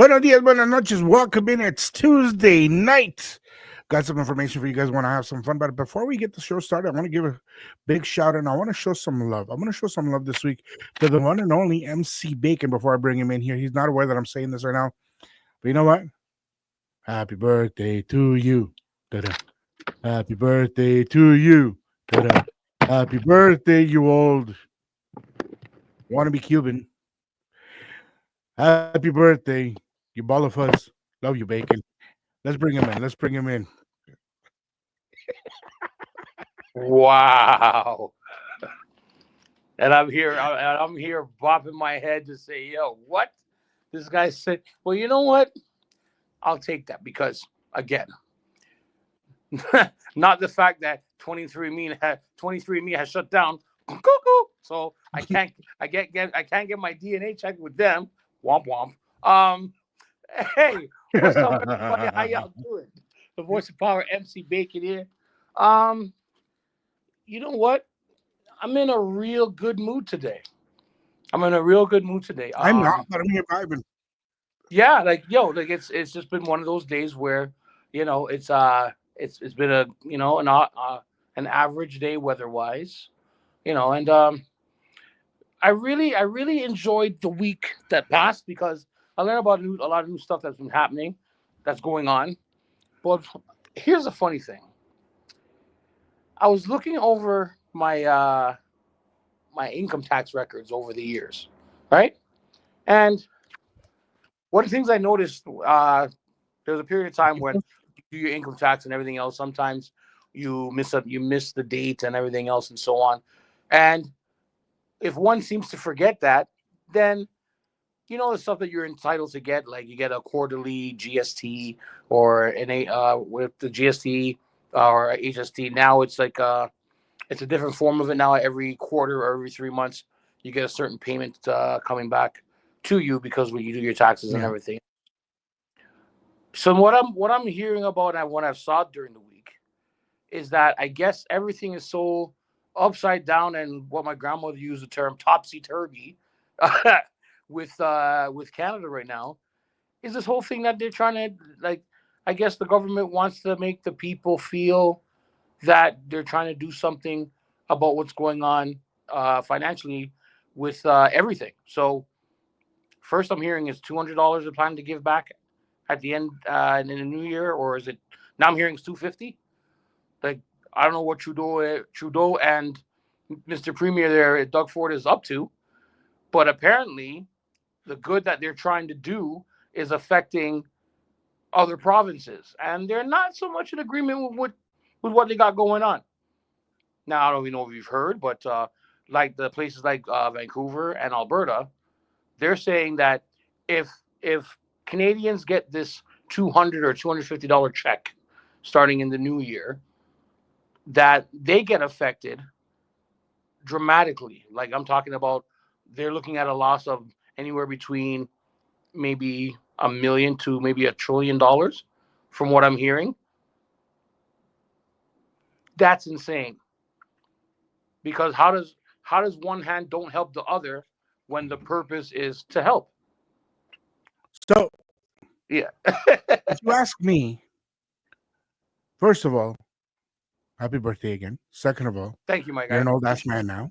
Buenos dias, buenas noches. Welcome in. It's Tuesday night. Got some information for you guys. Want to have some fun. But before we get the show started, I want to give a big shout out. And I want to show some love. I'm going to show some love this week to the one and only MC Bacon before I bring him in here. He's not aware that I'm saying this right now. But you know what? Happy birthday to you. Da-da. Happy birthday to you. Da-da. Happy birthday, you old wannabe Cuban. Happy birthday, you ball of fuzz. Love you, Bacon. Let's bring him in. Let's bring him in. Wow. And I'm here bopping my head to say, yo, what? This guy said, well, you know what? I'll take that because, again, not the fact that 23andMe has shut down. So I can't get my DNA checked with them. Womp womp. Hey, what's up, everybody? How y'all doing? The voice of power, MC Bacon here. You know what? I'm in a real good mood today. I'm not, but I'm here vibing. Yeah, it's just been one of those days where, it's been an average day weather wise, and I really enjoyed the week that passed because I learned about a lot of new stuff that's been happening, that's going on. But here's a funny thing. I was looking over my income tax records over the years, right? And one of the things I noticed, there was a period of time when you do your income tax and everything else. Sometimes you miss the date and everything else and so on. And if one seems to forget that, then the stuff that you're entitled to get, like you get a quarterly GST or with the GST or HST. Now it's like it's a different form of it now. Every quarter or every 3 months, you get a certain payment coming back to you because when you do your taxes and everything. So what I'm hearing about and what I've saw during the week is that I guess everything is so upside down and what my grandmother used the term topsy turvy with Canada right now is this whole thing that they're trying to I guess the government wants to make the people feel that they're trying to do something about what's going on financially with everything. So first I'm hearing is $200 they're planning to give back at the end in the new year, or is it now I'm hearing it's $250? Like I don't know what Trudeau and Mr. Premier there, Doug Ford, is up to, but apparently the good that they're trying to do is affecting other provinces, and they're not so much in agreement with what they got going on. Now I don't even know if you've heard, but like the places like Vancouver and Alberta, they're saying that if Canadians get this $200 or $250 check starting in the new year, that they get affected dramatically. Like I'm talking about, they're looking at a loss of anywhere between maybe $1 million to maybe $1 trillion, from what I'm hearing. That's insane. Because how does one hand don't help the other when the purpose is to help? So, yeah. if you ask me, first of all, happy birthday again. Second of all, thank you, my guy. You're an old ass man now.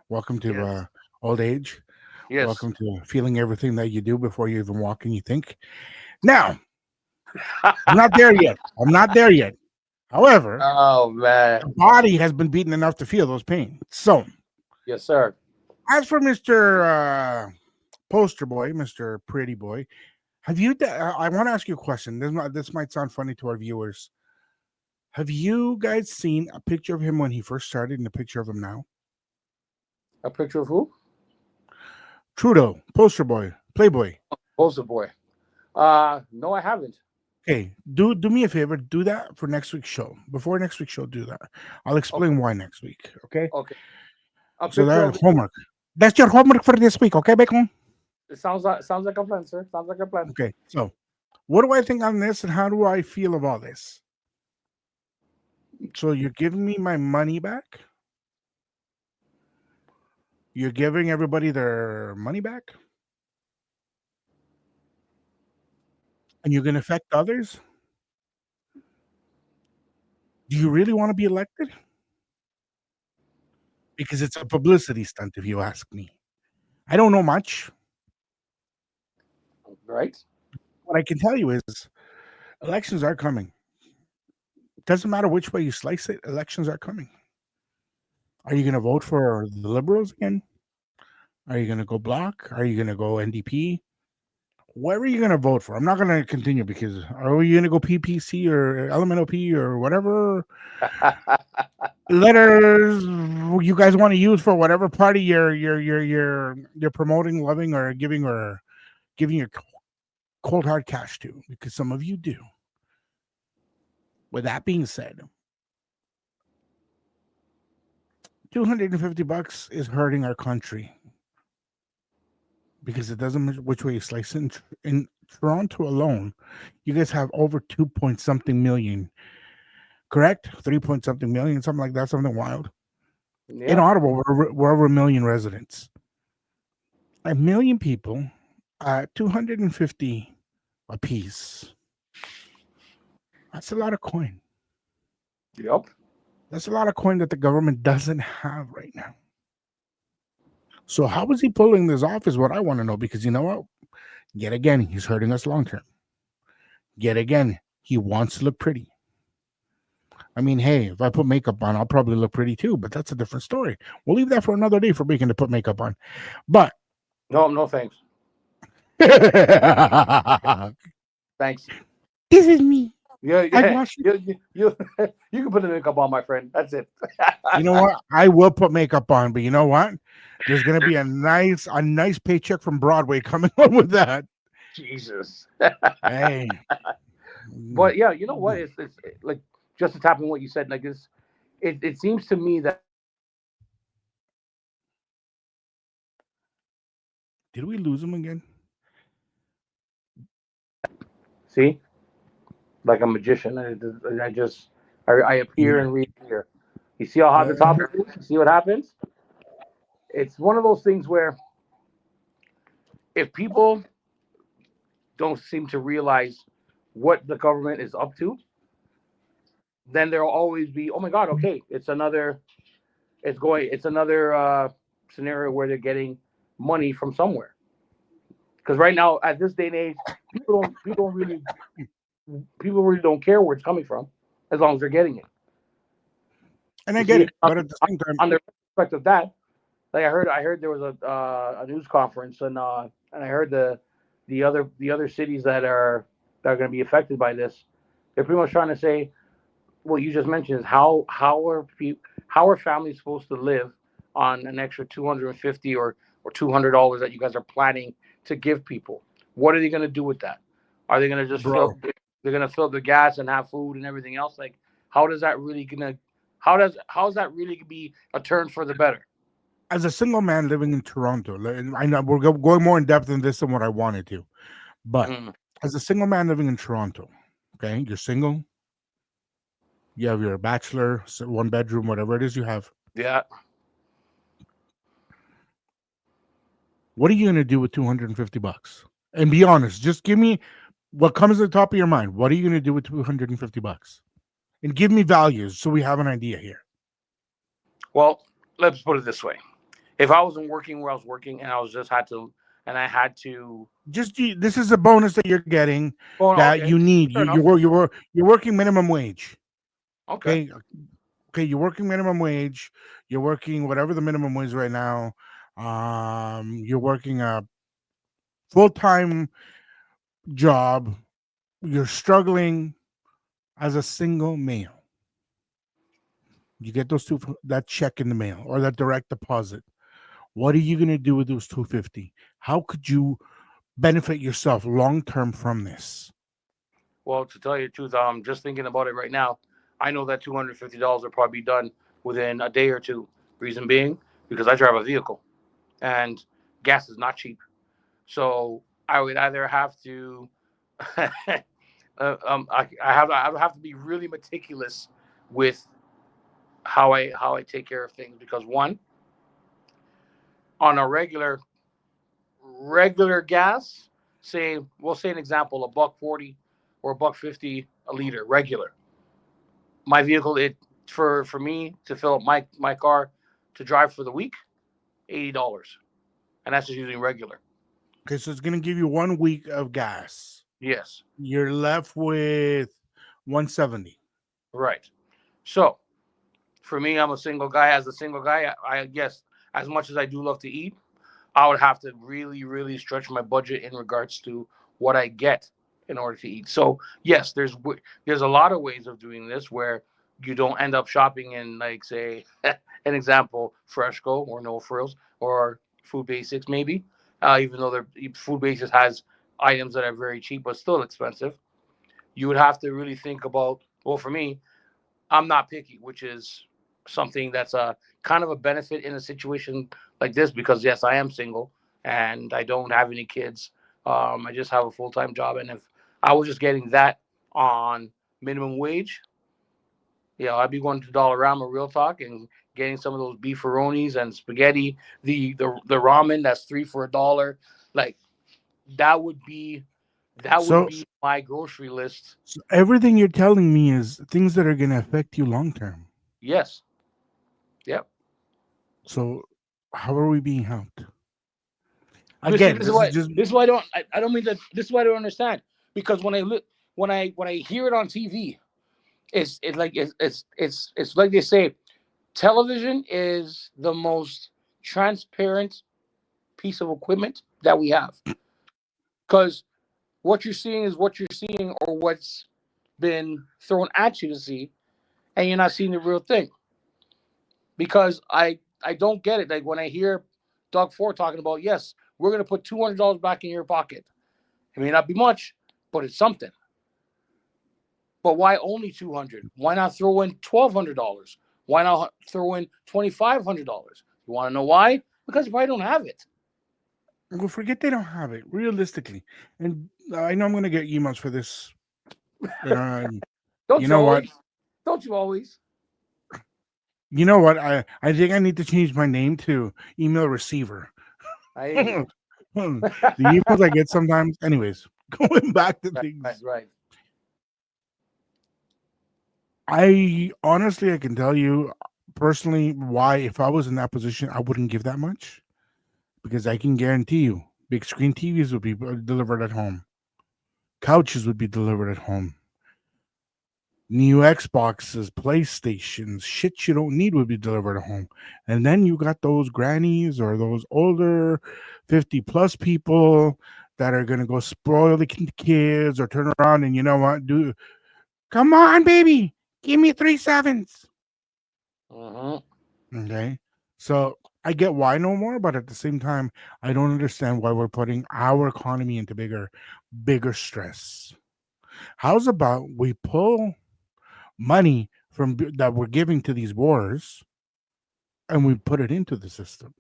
Welcome to old age. Yes. Welcome to feeling everything that you do before you even walk and you think. Now, I'm not there yet. However, oh man, the body has been beaten enough to feel those pains. So, yes, sir. As for Mr. Poster Boy, Mr. Pretty Boy, have you? I want to ask you a question. This might sound funny to our viewers. Have you guys seen a picture of him when he first started and a picture of him now? A picture of who? Trudeau, Poster Boy, Playboy. Poster Boy. No, I haven't. Okay, do me a favor. Do that for next week's show. Before next week's show, do that. I'll explain why next week. Okay. Okay. So that's homework. That's your homework for this week. Okay, Bacon? It sounds like a plan, sir. Sounds like a plan. Okay. So, what do I think on this, and how do I feel of all this? So you're giving me my money back? You're giving everybody their money back? and you're going to affect others. Do you really want to be elected? Because it's a publicity stunt, if you ask me. I don't know much. Right? What I can tell you is elections are coming. Doesn't matter which way you slice it, elections are coming. Are you going to vote for the Liberals again? Are you going to go Bloc? Are you going to go NDP? Where are you going to vote for? I'm not going to continue because are we going to go PPC or LMNOP or whatever letters you guys want to use for whatever party you're promoting, loving, or giving your cold hard cash to? Because some of you do. With that being said, $250 is hurting our country because it doesn't matter which way you slice it. In Toronto alone, you guys have over 2 point something million, correct? 3 point something million, something like that, something wild. In Yeah. Ottawa, we're over a million residents. A million people at 250 a piece. That's a lot of coin. Yep. That's a lot of coin that the government doesn't have right now. So how is he pulling this off is what I want to know, because you know what? Yet again, he's hurting us long term. Yet again, he wants to look pretty. I mean, hey, if I put makeup on, I'll probably look pretty too, but that's a different story. We'll leave that for another day for Bacon to put makeup on. But No, thanks. this Thanks. is me. Yeah, I yeah. watched it. You can put the makeup on, my friend. That's it. You know what? I will put makeup on, but you know what? There's gonna be a nice paycheck from Broadway coming on with that. Jesus. Hey. But yeah, you know what? It's like just to tap on what you said. Like it seems to me that Did we lose him again? see, like a magician. I appear and reappear. You see how hot the topic is? You see what happens? It's one of those things where if people don't seem to realize what the government is up to, then there'll always be, oh my God, okay, it's another scenario where they're getting money from somewhere. Because right now, at this day and age, people really don't care where it's coming from, as long as they're getting it. And I You get see, it, but at the same time, on the respect of that, like I heard there was a news conference, and I heard the other cities that are going to be affected by this. They're pretty much trying to say what you just mentioned is how are families supposed to live on an extra 250 or $200 that you guys are planning to give people? What are they going to do with that? Are they going to just bro, fill? They're going to fill the gas and have food and everything else. Like, how does that really gonna? How's that really be a turn for the better? as a single man living in Toronto, I know we're going more in depth in this than what I wanted to, but Mm, as a single man living in Toronto, okay, you're single, you have your bachelor, one bedroom, whatever it is you have. yeah. What are you going to do with $250? And be honest, just give me what comes to the top of your mind. What are you going to do with $250? And give me values so we have an idea here. Well, let's put it this way: if I wasn't working where I was working, and I was just had to, and I had to, Just this is a bonus that you're getting oh, no, that okay, you need. fair enough. You're working minimum wage. Okay, Okay, okay, you're working minimum wage. You're working whatever the minimum wage right now. You're working a full time job. You're struggling as a single male. You get that check in the mail or that direct deposit. What are you going to do with those 250? How could you benefit yourself long term from this? well, to tell you the truth, I'm just thinking about it right now. I know that $250 will probably be done within a day or two. Reason being, because I drive a vehicle, and gas is not cheap. So I would either have to, I would have to be really meticulous with how I take care of things because one, on a regular gas, say, we'll say an example, a buck 40 or a buck 50 a liter regular. My vehicle, it for me to fill up my car to drive for the week, $80, and that's just using regular. Okay, so it's gonna give you 1 week of gas. Yes, You're left with 170. right. So for me, I'm a single guy. As a single guy, I guess as much as I do love to eat, I would have to really, really stretch my budget in regards to what I get in order to eat. So yes, there's a lot of ways of doing this where you don't end up shopping in, like, say an example, Freshco or No Frills or Food Basics maybe, even though their Food Basics has items that are very cheap but still expensive. You would have to really think about. Well, for me, I'm not picky, which is something that's a kind of a benefit in a situation like this because yes, I am single and I don't have any kids. I just have a full time job, and if I was just getting that on minimum wage, I'd be going to Dollarama, real talk, and getting some of those beefaronis and spaghetti, the ramen that's three for $1. Like that would be that would So, be my grocery list. so everything you're telling me is things that are gonna affect you long term. Yes. Yep. So, how are we being helped? But see, Again, this is just this is why I don't mean that. This is why I don't understand, because when I look when I hear it on TV, it's like they say, television is the most transparent piece of equipment that we have, because what you're seeing is what you're seeing or what's been thrown at you to see, and you're not seeing the real thing. Because I don't get it. Like when I hear Doug Ford talking about, yes, we're gonna put $200 back in your pocket. It may not be much, but it's something. But why only 200? Why not throw in $1,200? Why not throw in $2,500? You want to know why? Because you probably don't have it. well, forget they don't have it realistically. And I know I'm gonna get emails for this. And Don't you you know what? always? Don't you always? You know what? I think I need to change my name to email receiver. I hear The you. emails I get sometimes. Anyways, going back to things. Right. I honestly, I can tell you personally why, if I was in that position, I wouldn't give that much because I can guarantee you, big screen TVs would be delivered at home, couches would be delivered at home, new Xboxes, PlayStations, shit you don't need would be delivered at home, and then you got those grannies or those older 50 plus people that are gonna go spoil the kids or turn around and you know what, do come on, baby, give me 3 sevens. Mm-hmm. Okay. So I get why no more, but at the same time, I don't understand why we're putting our economy into bigger stress. How's about we pull money from that we're giving to these wars and we put it into the system?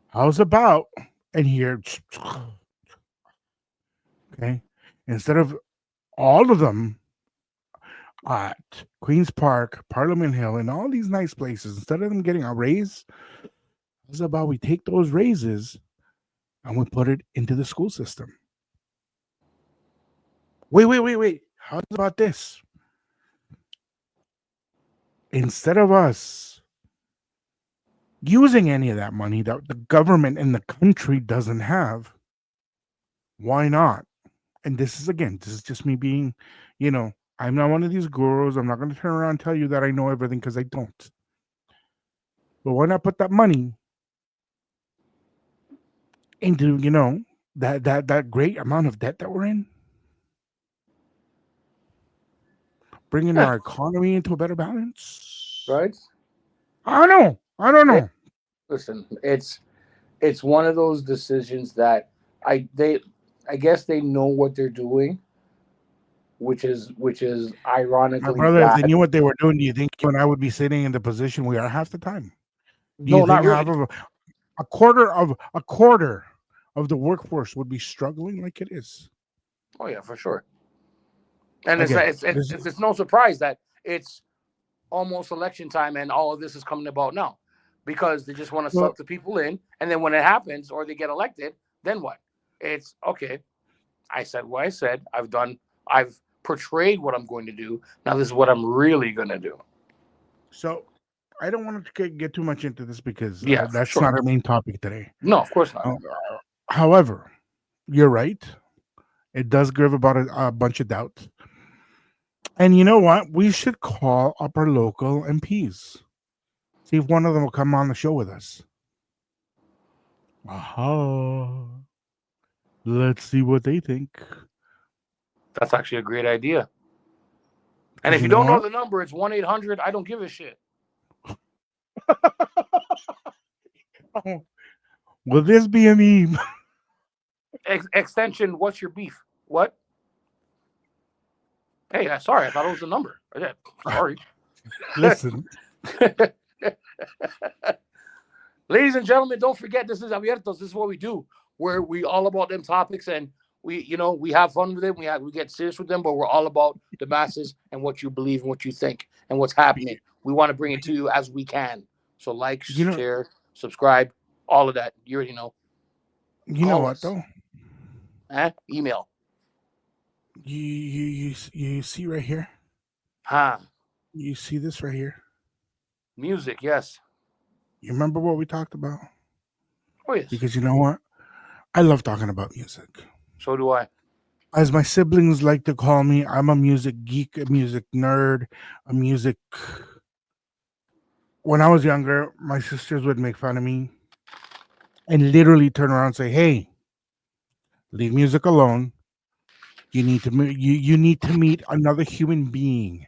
How's about and here, okay, instead of all of them at Queens Park, Parliament Hill, and all these nice places, instead of them getting a raise, how's about we take those raises and we put it into the school system? Wait. How about this? Instead of us using any of that money that the government and the country doesn't have, why not? And this is just me being, I'm not one of these gurus. I'm not going to turn around and tell you that I know everything because I don't. But why not put that money into, that great amount of debt that we're in, bringing our economy into a better balance? Right. I don't know. I don't It, know. listen, it's one of those decisions that they I guess they know what they're doing, which is My ironically brother, if they bad. knew what they were doing, do you think you and I would be sitting in the position we are half the time? Do you No, think not half really. of a quarter of the workforce would be struggling like it is? Oh yeah, for sure. And it's Again, it's it's, it's no surprise that it's almost election time and all of this is coming about now, because they just want to well, suck the people in, and then when it happens or they get elected, then what? It's okay. I said what I said. I've portrayed what I'm going to do. Now this is what I'm really going to do. So I don't want to get too much into this because Yeah, that's sure. not our main topic today. No, of course not. Uh, However, you're right. It does give about a bunch of doubt. And you know what? We should call up our local MPs. See if one of them will come on the show with us. Aha. Let's see what they think. That's actually a great idea. And Because if you you know don't know what? the number, it's 1-800. I don't give a shit. Oh, will this be a meme? Extension. What's your beef? What? Hey, sorry. I thought it was the number. Okay, sorry. Listen, Ladies and gentlemen, don't forget this is Abiertos. This is what we do, where we all about them topics and we have fun with them. We get serious with them, but we're all about the masses and what you believe and what you think and what's happening. We want to bring it to you as we can. So like, you know, share, subscribe, all of that. You already know. you know Call what us. though? Email. You see right here. Huh. You see this right here. Music, yes. You remember what we talked about? Oh yes. Because you know what? I love talking about music. So do I. As my siblings like to call me, I'm a music geek, a music nerd, a music. When I was younger, my sisters would make fun of me and literally turn around and say, "Hey, leave music alone. You need to meet another human being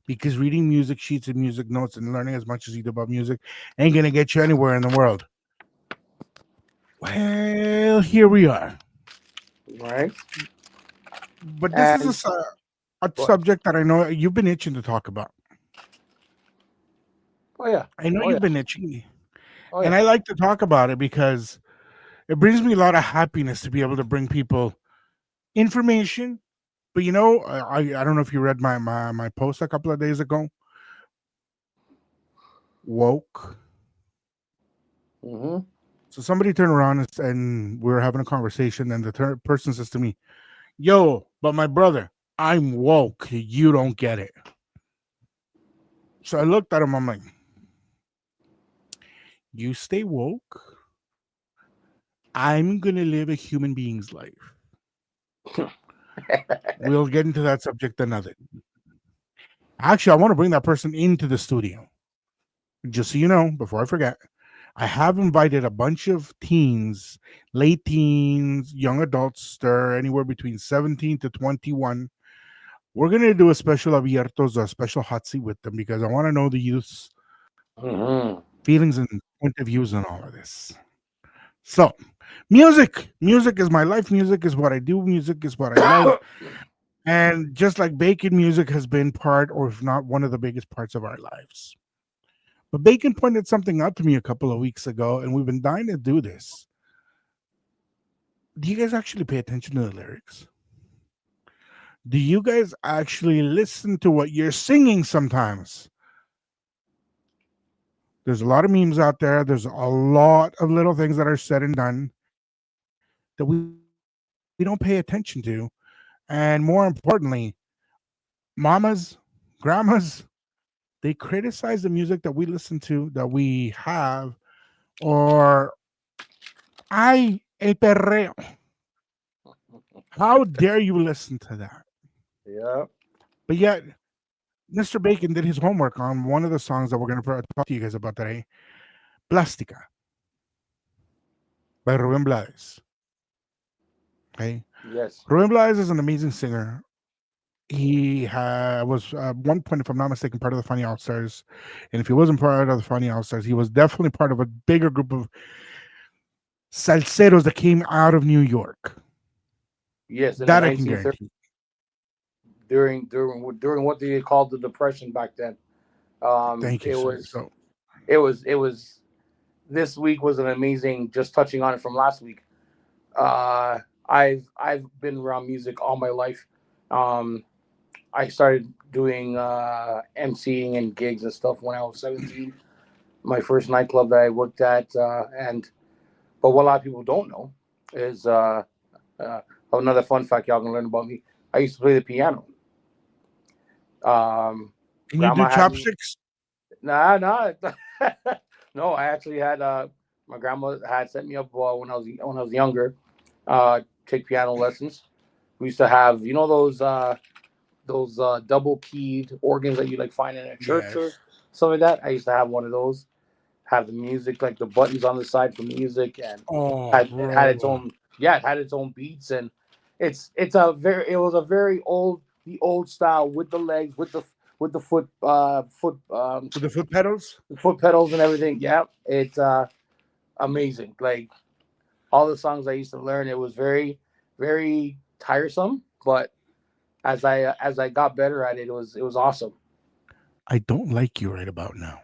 because reading music sheets and music notes and learning as much as you do about music ain't gonna get you anywhere in the world." Well, here we are. Right. But this is And a what? subject that I know you've been itching to talk about. Oh yeah. I know Oh you've yeah. been itching, Oh and yeah. I like to talk about it because it brings me a lot of happiness to be able to bring people information. But you know, I don't know if you read my post a couple of days ago. Woke. Mm-hmm. So somebody turned around and we were having a conversation, and the person says to me, "Yo, but my brother, I'm woke. You don't get it." So I looked at him. I'm like, "You stay woke. I'm gonna live a human being's life." We'll get into that subject another. Actually, I want to bring that person into the studio. Just so you know, before I forget, I have invited a bunch of teens, late teens, young adults. They're anywhere between 17 to 21. We're going to do a special Abiertos, a special hot seat with them because I want to know the youth's Mm-hmm. feelings and point of views on all of this. So, music. Music is my life. Music is what I do. Music is what I love. And just like bacon, music has been part, or if not one of the biggest parts of our lives. But Bacon pointed something out to me a couple of weeks ago, and we've been dying to do this. Do you guys actually pay attention to the lyrics? Do you guys actually listen to what you're singing sometimes? There's a lot of memes out there. There's a lot of little things that are said and done that we don't pay attention to. And more importantly, mamas, grandmas, they criticize the music that we listen to, that we have, or ay, el perreo. How dare you listen to that? Yeah. But yet, Mr. Bacon did his homework on one of the songs that we're going to talk to you guys about today, Plástica by Rubén Blades. Okay. Yes. Rubén Blades is an amazing singer. Was at one point, if I'm not mistaken, part of the Funny All Stars. And if he wasn't part of the Funny All Stars, he was definitely part of a bigger group of salseros that came out of New York. Yes. In the That I can 1930s, guarantee. during what they called the Depression back then. Thank you, It sir. was So, it was this week was an amazing. Just touching on it from last week. Uh, I've been around music all my life. Um, I started doing emceeing and gigs and stuff when I was 17. My first nightclub that I worked at, and but what a lot of people don't know is Another fun fact y'all gonna learn about me. I used to play the piano. Can you do Grandma had me. chopsticks? Nah. No, I actually had my grandma had set me up when I was younger. Take piano lessons. We used to have those double keyed organs that you like find in a church or Yes. something like that. I used to have one of those. Have the music like the buttons on the side for music, and Oh, it had its bro. own it had its own beats, and it was a very old style with the legs with the With the foot pedals? foot pedals and everything. Yeah, it's amazing. Like all the songs I used to learn, it was very tiresome, but as I got better at it, it was awesome. I don't like you right about now.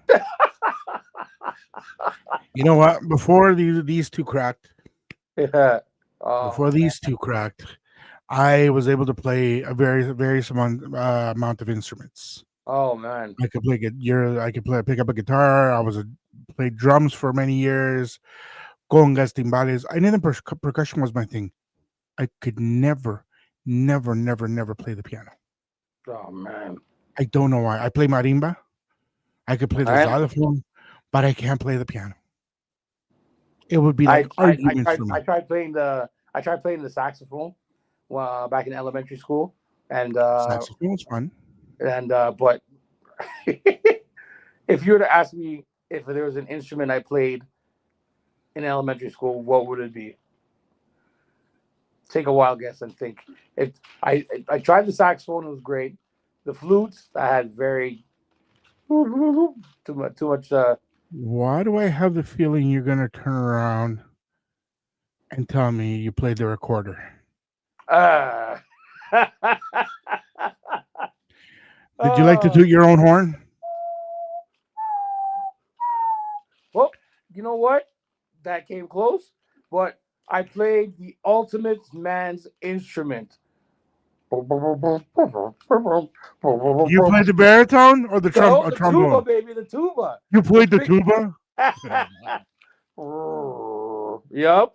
You know what? Before these two cracked, Yeah. Oh man. I was able to play a very small amount of instruments. Oh man. I could play I could pick up a guitar. Played drums for many years. Congas, timbales. I knew percussion was my thing. I could never play the piano. Oh man. I don't know why. I play marimba. I could play All the right. xylophone, but I can't play the piano. It would be like arguments for I me. tried playing the saxophone back in elementary school, and Saxophone's fun. but if you were to ask me if there was an instrument I played in elementary school, what would it be? Take a wild guess and think. If I tried the saxophone, it was great. The flutes, I had very too much. Why do I have the feeling you're gonna turn around and tell me you played the recorder? Uh, Did you like to oh, toot your own horn? well, you know what? That came close, but I played the ultimate man's instrument. The You played the baritone or the the tuba, trombone? baby, the tuba, You the played the big. tuba? Yep,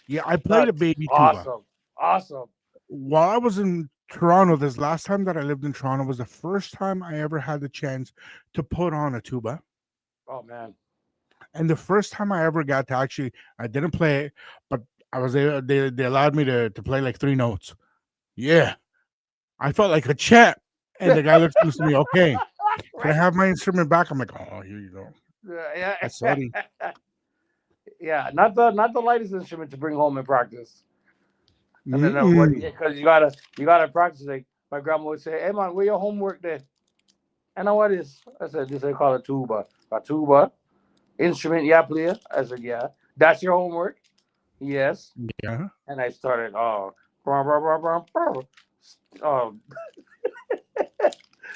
Yeah, I played a that's baby tuba. awesome, awesome. While I was in Toronto, this last time that I lived in Toronto was the first time I ever had the chance to put on a tuba. Oh man, And the first time I ever got to actually, I didn't play it, but I was able, they allowed me to play like three notes. Yeah, I felt like a champ. And the guy looks to me, okay, can I right? have my instrument back? I'm like, oh, here you go. Yeah, Sorry. yeah. Not the lightest instrument to bring home and practice. And then what? Mm-mm. Because you gotta practice. Like my grandma would say, "Hey man, where your homework there?" And I know what is. I said, "This they call a tuba. A tuba instrument, yeah, player." I said, "Yeah, that's your homework." Yes. Yeah. And I started. Oh,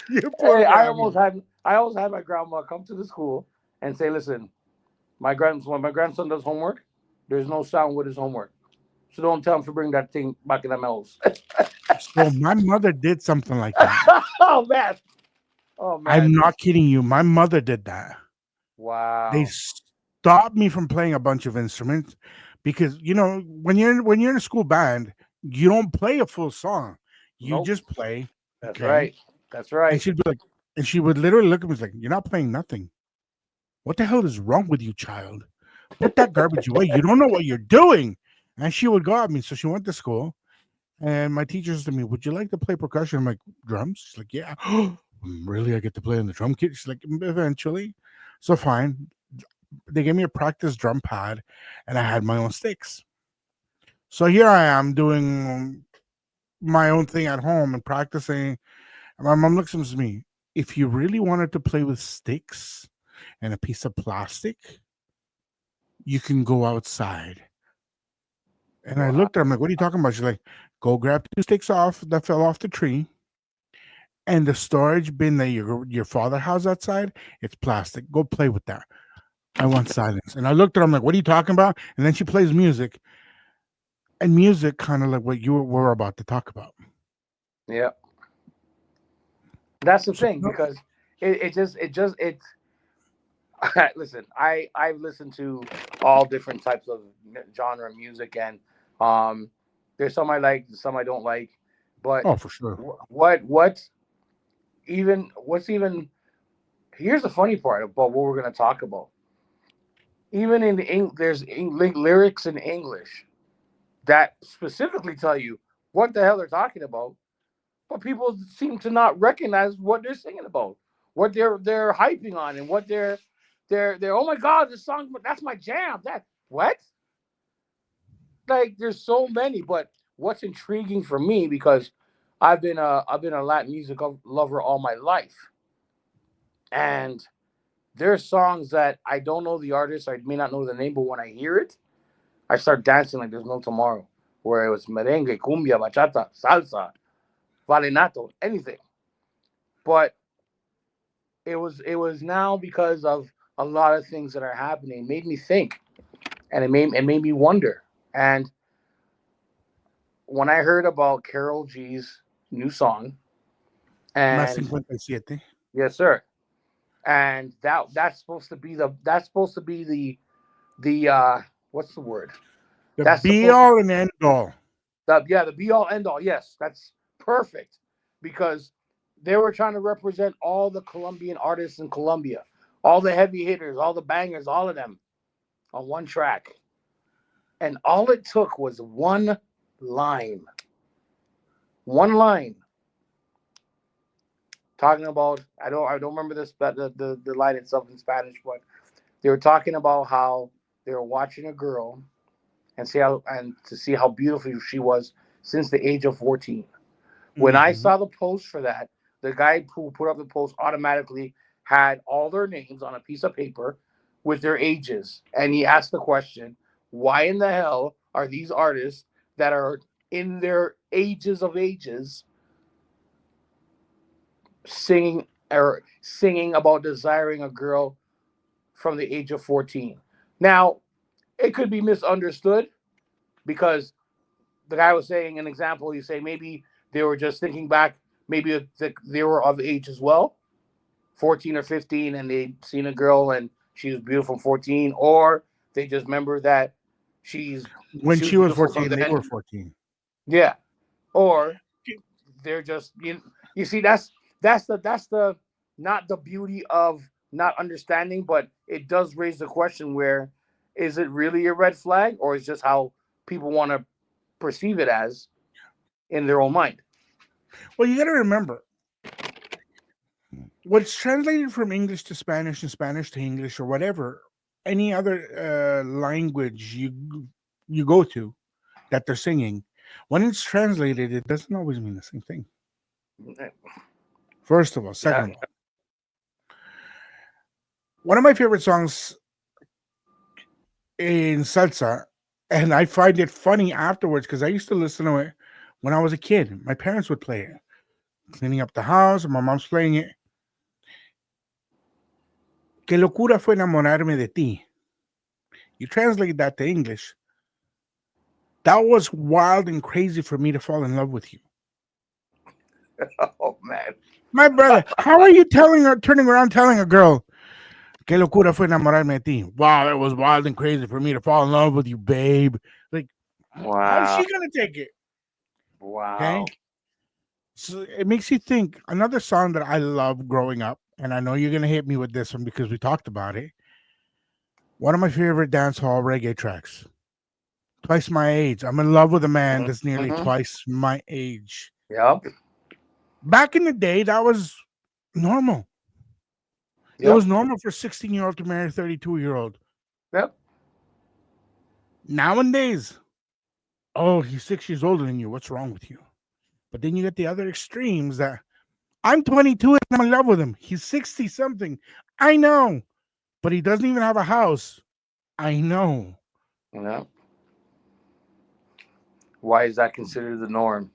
You poor hey, grandma. I almost had my grandma come to the school and say, "Listen, when my grandson does homework, there's no sound with his homework. So don't tell him to bring that thing back in the house." So my mother did something like that. Oh man. Oh I'm man. not kidding you. My mother did that. They Wow. stopped me from playing a bunch of instruments because when you're in a school band, you don't play a full song. You Nope. just play, That's okay? right. That's And right. she'd be like, and she would literally look at me like, "You're not playing nothing. What the hell is wrong with you, child? Put that garbage away. You don't know what you're doing." And she would go at me. So she went to school, and my teacher said to me, "Would you like to play percussion?" I'm like, "Drums?" She's like, "Yeah." Really? I get to play on the drum kit? She's like, Eventually." So fine. They gave me a practice drum pad, and I had my own sticks. So here I am doing my own thing at home and practicing. And my mom looks at me. If you really wanted to play with sticks and a piece of plastic, you can go outside. And I Wow. looked at her. I'm like, "What are you talking about?" She's like, "Go grab two sticks off that fell off the tree, and the storage bin that your father has outside, it's plastic. Go play with that." I want silence. And I looked at her. I'm like, "What are you talking about?" And then she plays music, and music kind of like what you were about to talk about. Yeah. That's the So thing because it listen, I've listened to all different types of genre of music, and um There's some I like, some I don't like. But Oh, for sure. what what's even here's the funny part about what we're going to talk about. Even in there's lyrics in English that specifically tell you what the hell they're talking about, but people seem to not recognize what they're singing about, what they're hyping on, and what they're oh my god, this song, that's my jam. That what? Like there's so many, but what's intriguing for me because I've been a Latin music lover all my life, and there's songs that I don't know the artist, I may not know the name, but when I hear it, I start dancing like there's no tomorrow. Where it was merengue, cumbia, bachata, salsa, vallenato, anything. But it was now because of a lot of things that are happening. It made me think, and it made me wonder. And when I heard about Carol G's new song, Más and 57. yes, sir, and that's supposed to be the what's the word? The That's be supposed to all and end all. the be all end all. Yes, that's perfect because they were trying to represent all the Colombian artists in Colombia, all the heavy hitters, all the bangers, all of them on one track. And all it took was line, one line talking about I don't remember this but the line itself in Spanish, but they were talking about how they were watching a girl and to see how beautiful she was since the age of 14. When I Mm-hmm. saw the post for that, the guy who put up the post automatically had all their names on a piece of paper with their ages. And he asked the question, why in the hell are these artists that are in their ages of ages singing about desiring a girl from the age of 14? Now, it could be misunderstood because the guy was saying an example. You say maybe they were just thinking back, maybe they were of age as well, 14 or 15, and they'd seen a girl and she was beautiful from 14, or they just remember that she's When she was she was beautiful 14, they then. were 14. Yeah, or they're just you see that's the not the beauty of not understanding, but it does raise the question where is it really a red flag or is just how people want to perceive it as in their own mind. Well, you got to remember what's translated from English to Spanish and Spanish to English or whatever, any other language you go to that they're singing, when it's translated, it doesn't always mean the same thing. First of all, Yeah. second of all, one of my favorite songs in salsa, and I find it funny afterwards because I used to listen to it when I was a kid. My parents would play it, cleaning up the house, and my mom's playing it. Qué locura fue enamorarme de ti. You translate that to English. That was wild and crazy for me to fall in love with you. Oh man. My brother, how are you turning around telling a girl, qué locura fue enamorarme de ti? Wow, it was wild and crazy for me to fall in love with you, babe. Like, how's Wow. she gonna take it? Okay. Wow. So it makes you think. Another song that I love growing up, and I know you're gonna hit me with this one because we talked about it. One of my favorite dance hall reggae tracks. Twice my age. I'm in love with a man that's nearly Mm-hmm. twice my age. Yep. Back in the day, that was normal. It Yep. was normal for a 16-year-old to marry a 32-year-old. Yep. Nowadays, oh, he's 6 years older than you. What's wrong with you? But then you get the other extremes that I'm 22 and I'm in love with him. He's 60 something. I know, but he doesn't even have a house. I know. Yep. Why is that considered the norm?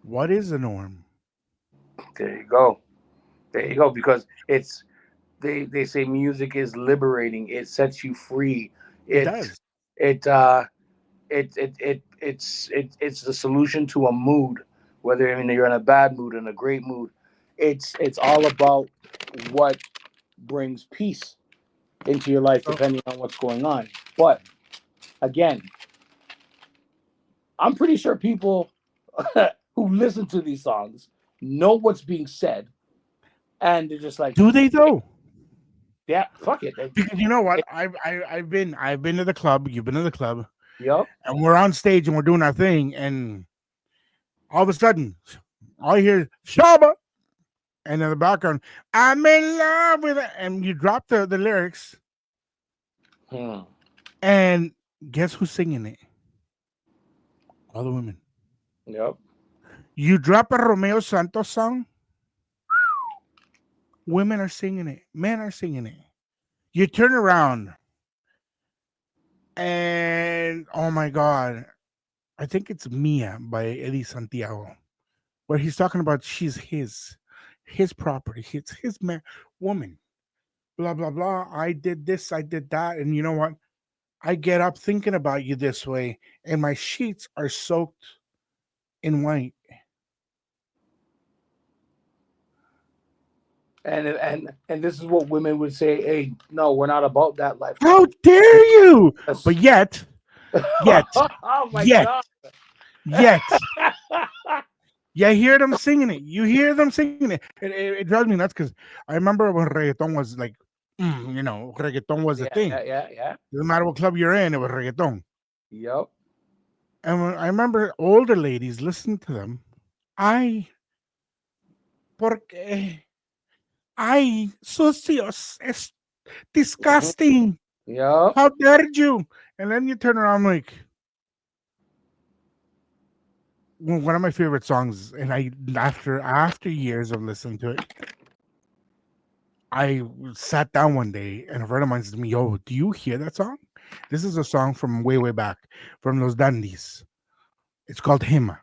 What is the norm? There you go. There you go. Because they say music is liberating. It sets you free. It It does. it it's the solution to a mood, whether you're in a bad mood, in a great mood. It's all about what brings peace into your life, So, depending on what's going on. But again, I'm pretty sure people who listen to these songs know what's being said, and they're just like, Do they though? yeah, fuck it. Because you know what? I've been to the club. You've been to the club, Yup. and we're on stage and we're doing our thing, and all of a sudden, all you hear is Shaba, and in the background, I'm in love with it, and you drop the lyrics, Hmm. and guess who's singing it? All the women. Yep. You drop a Romeo Santos song, women are singing it, men are singing it. You turn around, and oh my god, I think it's Mia by Eddie Santiago, where he's talking about she's his property, it's his man, woman, blah blah blah. I did this, I did that, and you know what? I get up thinking about you this way, and my sheets are soaked in white. And this is what women would say. Hey, no, we're not about that How lifestyle. dare you? Yes. But yet, yet, Oh my yet, god. yet, you hear them singing it. You hear them singing it. It drives me nuts because I remember when reggaeton was like, reggaeton was a thing. Yeah. Doesn't matter what club you're in, it was reggaeton. Yep. And when I remember older ladies listening to them, I, porque, ay, sucios, es disgusting. Yep. How dare you? And then you turn around like, one of my favorite songs, and I after years of listening to it, I sat down one day and a friend of mine said to me, "Yo, do you hear that song? This is a song from way back, from Los Dandies. It's called Gema.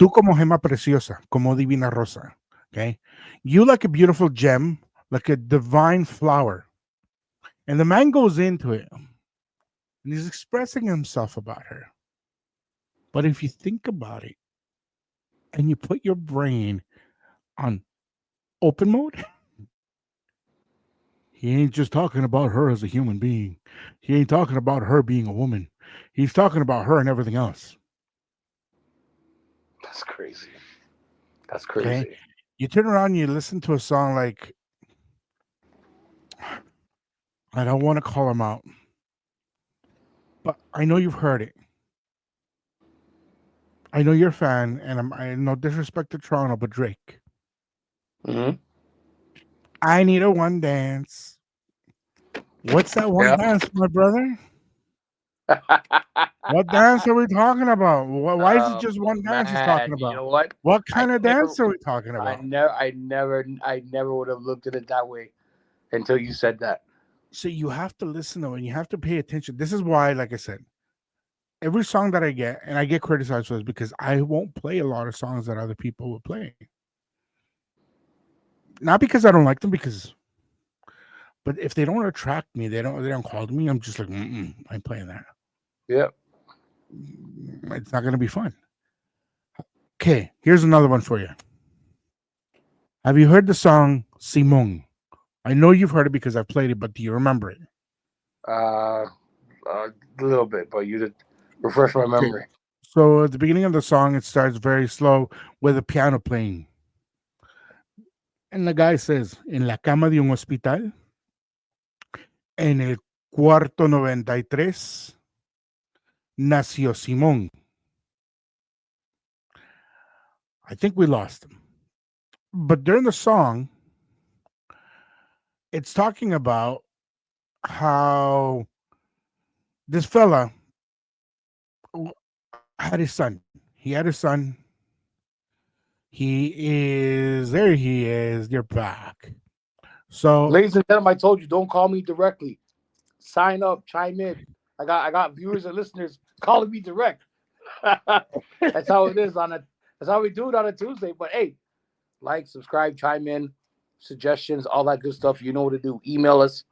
Tú como gema preciosa, como divina rosa. Okay, you like a beautiful gem, like a divine flower." And the man goes into it, and he's expressing himself about her. But if you think about it, and you put your brain on open mode, he ain't just talking about her as a human being. He ain't talking about her being a woman. He's talking about her and everything else. That's crazy. That's Okay. crazy. You turn around and you listen to a song like, I don't want to call him out, but I know you've heard it. I know you're a fan, and I no disrespect to Toronto, but Drake. Mm-hmm. I need a one dance. What's that one Yeah. dance, my brother? What dance are we talking about? Why is it just one dance he's talking Man, you about? know what? What I kind of never, dance are we talking about? I never would have looked at it that way until you said that. So you have to listen though, and you have to pay attention. This is why, like I said, every song that I get, and I get criticized for this because I won't play a lot of songs that other people will play. Not because I don't like them, but if they don't attract me, they don't call to me. I'm just like, I'm playing that. Yeah. It's not gonna be fun. Okay, here's another one for you. Have you heard the song Simon? I know you've heard it because I've played it, but do you remember it? Uh, a little bit, but you did refresh my Okay. memory. So at the beginning of the song, it starts very slow with a piano playing. And the guy says, en la cama de un hospital, en el cuarto 93, nació Simón. I think we lost him. But during the song, it's talking about how this fella had his son. He had his son. There he is. You're back. So, Ladies and gentlemen, I told you, don't call me directly. Sign up, chime in. I got viewers and listeners calling me direct. That's how it is that's how we do it on a Tuesday. But hey, like, subscribe, chime in, suggestions, all that good stuff. You know what to do. Email us,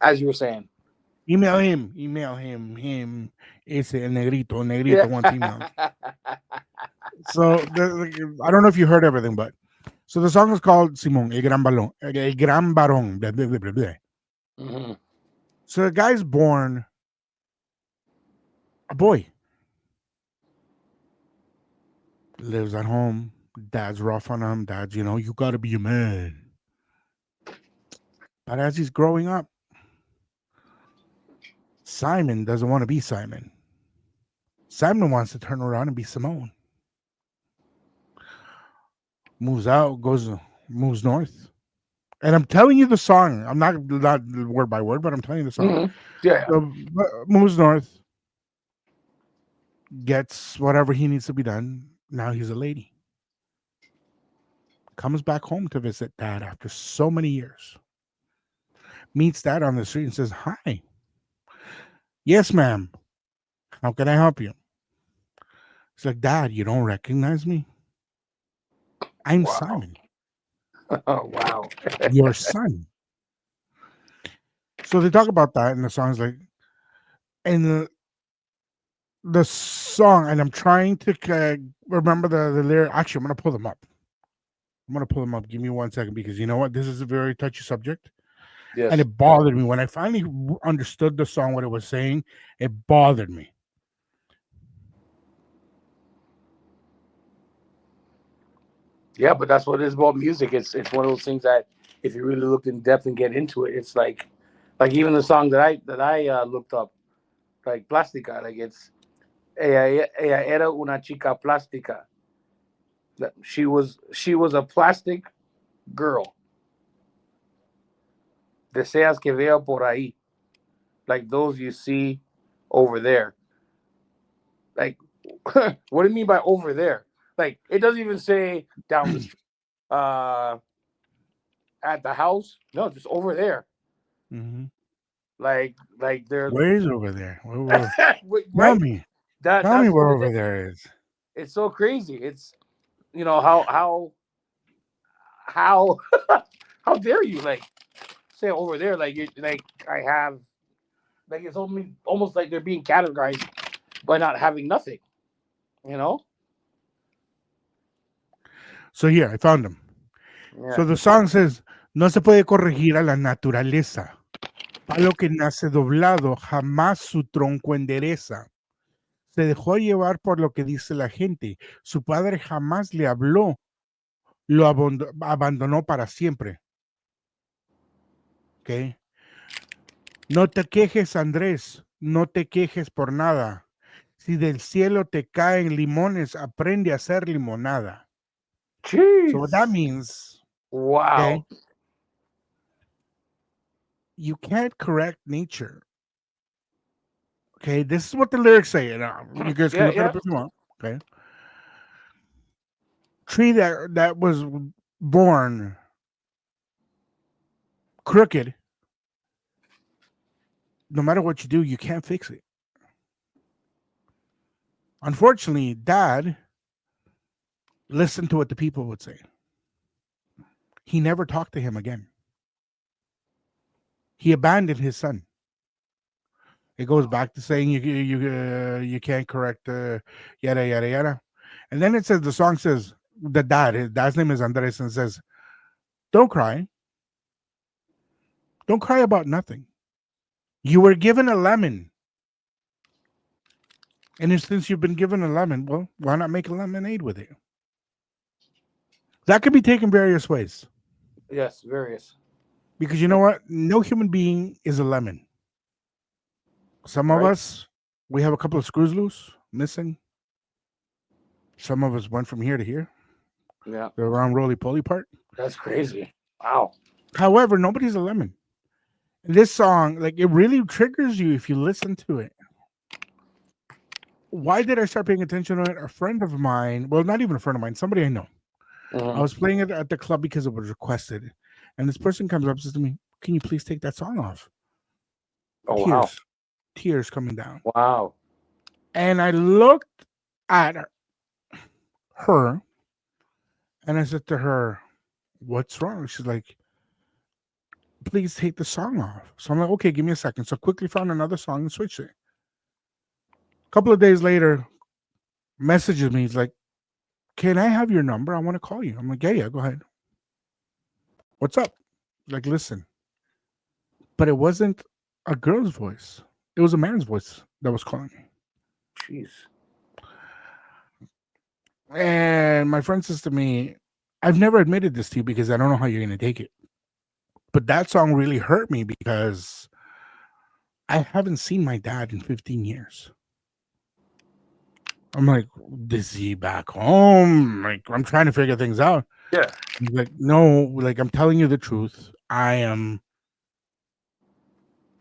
as you were saying. email him. Ese el negrito Yeah. wants email. So I don't know if you heard everything, but so the song is called Simón, el gran varón. Blah, blah, blah, blah, blah. Mm-hmm. So the guy's born a boy. lives at home. Dad's rough on him. Dad's, you got to be a man. But as he's growing up, Simon doesn't want to be Simon. Simon wants to turn around and be Simone. Moves out, moves north. And I'm telling you the song. I'm not word by word, but I'm telling you the song. Hmm. Yeah. So, moves north, gets whatever he needs to be done. Now he's a lady. Comes back home to visit dad after so many years. Meets dad on the street and says, "Hi, yes, ma'am. How can I help you?" He's like, "Dad, you don't recognize me? I'm Wow. Simon, Oh, wow. your son." So they talk about that, and the song's like, and the song, and I'm trying to remember the lyric. Actually, I'm gonna pull them up. I'm gonna pull them up. Give me 1 second, because you know what? This is a very touchy subject, and Yes. it bothered me when I finally understood the song, what it was saying. It bothered me. Yeah, but that's what it is about music. It's one of those things that if you really look in depth and get into it, it's like even the song that I looked up, like Plástica, like it's ella era una chica plástica. That she was a plastic girl. Deseas que vea por ahí, like those you see over there. Like, what do you mean by over there? Like, it doesn't even say down the street, uh, at the house. No, just over there. Hmm. Like they're Where is over there? Tell right. me. That Tell me that's where what it over is. there is. It's so crazy. It's how how dare you like say over there like you like I have like it's only almost like they're being categorized by not having nothing. You know? So here, I found them. Yeah. So the song says, "No se puede corregir a la naturaleza. Palo que nace doblado, jamás su tronco endereza. Se dejó llevar por lo que dice la gente. Su padre jamás le habló. Lo abandonó para siempre." ¿Ok? No te quejes, Andrés. No te quejes por nada. Si del cielo te caen limones, aprende a hacer limonada. So what that Jeez. means, okay, Wow. you can't correct nature. Okay, this is what the lyrics say. And you guys can Yeah, look it yeah. up if you want. Okay, tree that was born crooked, no matter what you do, you can't fix it. Unfortunately, Dad listened to what the people would say. He never talked to him again. He abandoned his son. It goes back to saying you can't correct yada yada yada, and then it says the song says the his dad's name is Andres, and says, "Don't cry, don't cry about nothing. You were given a lemon, and since you've been given a lemon, well, why not make a lemonade with it?" That could be taken various ways, Yes, various. because you know what? No human being is a lemon. Some of Right? us, we have a couple of screws loose, missing. Some of us went from here to here, Yeah. the around roly poly part. That's crazy. Wow. However, nobody's a lemon. This song, like, it really triggers you if you listen to it. Why did I start paying attention to it? A friend of mine, well, not even a friend of mine, somebody I know. I Hmm. was playing it at the club because it was requested, and this person comes up and says to me, "Can you please take that song off?" Oh wow. Tears, tears coming down, Wow. and I looked at her, and I said to her, "What's wrong?" She's like, "Please take the song off." So I'm like, "Okay, give me a second." So I quickly found another song and switched it. A couple of days later, messages me. He's like, "Can I have your number? I want to call you." I'm like, yeah, go ahead. What's up? Like, listen. But it wasn't a girl's voice. It was a man's voice that was calling me. Jeez. And my friend says to me, I've never admitted this to you because I don't know how you're going to take it. But that song really hurt me because I haven't seen my dad in 15 years. I'm like, is he back home? Like, I'm trying to figure things out. Yeah. He's like, no, like, I'm telling you the truth. I am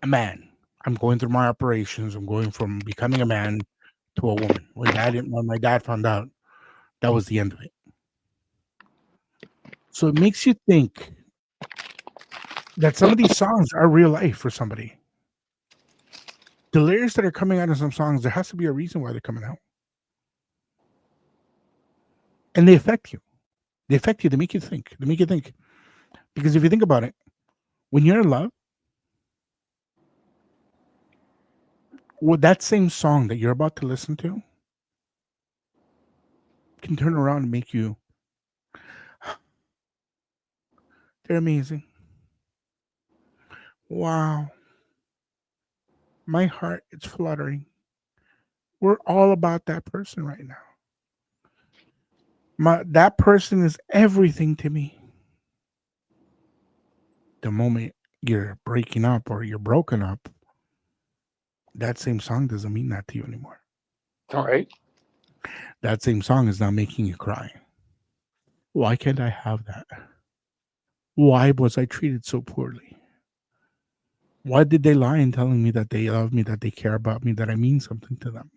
a man. I'm going through my operations. I'm going from becoming a man to a woman. When my dad found out, that was the end of it. So it makes you think that some of these songs are real life for somebody. The lyrics that are coming out of some songs, there has to be a reason why they're coming out. And they affect you. They affect you. They make you think. They make you think. Because if you think about it, when you're in love, with that same song that you're about to listen to can turn around and make you, they're amazing. Wow. My heart is fluttering. We're all about that person right now. That person is everything to me. The moment you're breaking up or you're broken up, that same song doesn't mean that to you anymore. All right. That same song is now making you cry. Why can't I have that? Why was I treated so poorly? Why did they lie in telling me that they love me, that they care about me, that I mean something to them?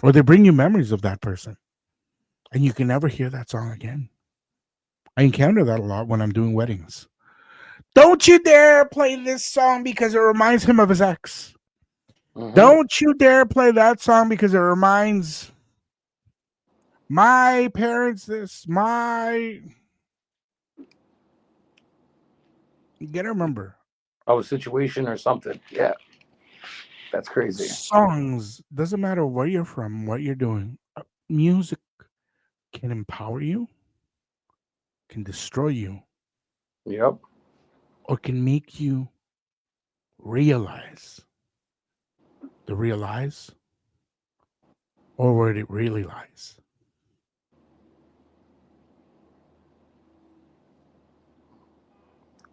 Or they bring you memories of that person and you can never hear that song again. I encounter that a lot when I'm doing weddings. Don't you dare play this song because it reminds him of his ex. Mm-hmm. Don't you dare play that song because it reminds my parents this, you gotta remember, Of a situation or something. Yeah. That's crazy. songs, doesn't matter where you're from, what you're doing, music can empower you, can destroy you, Yep. or can make you realize the real lies or where it really lies.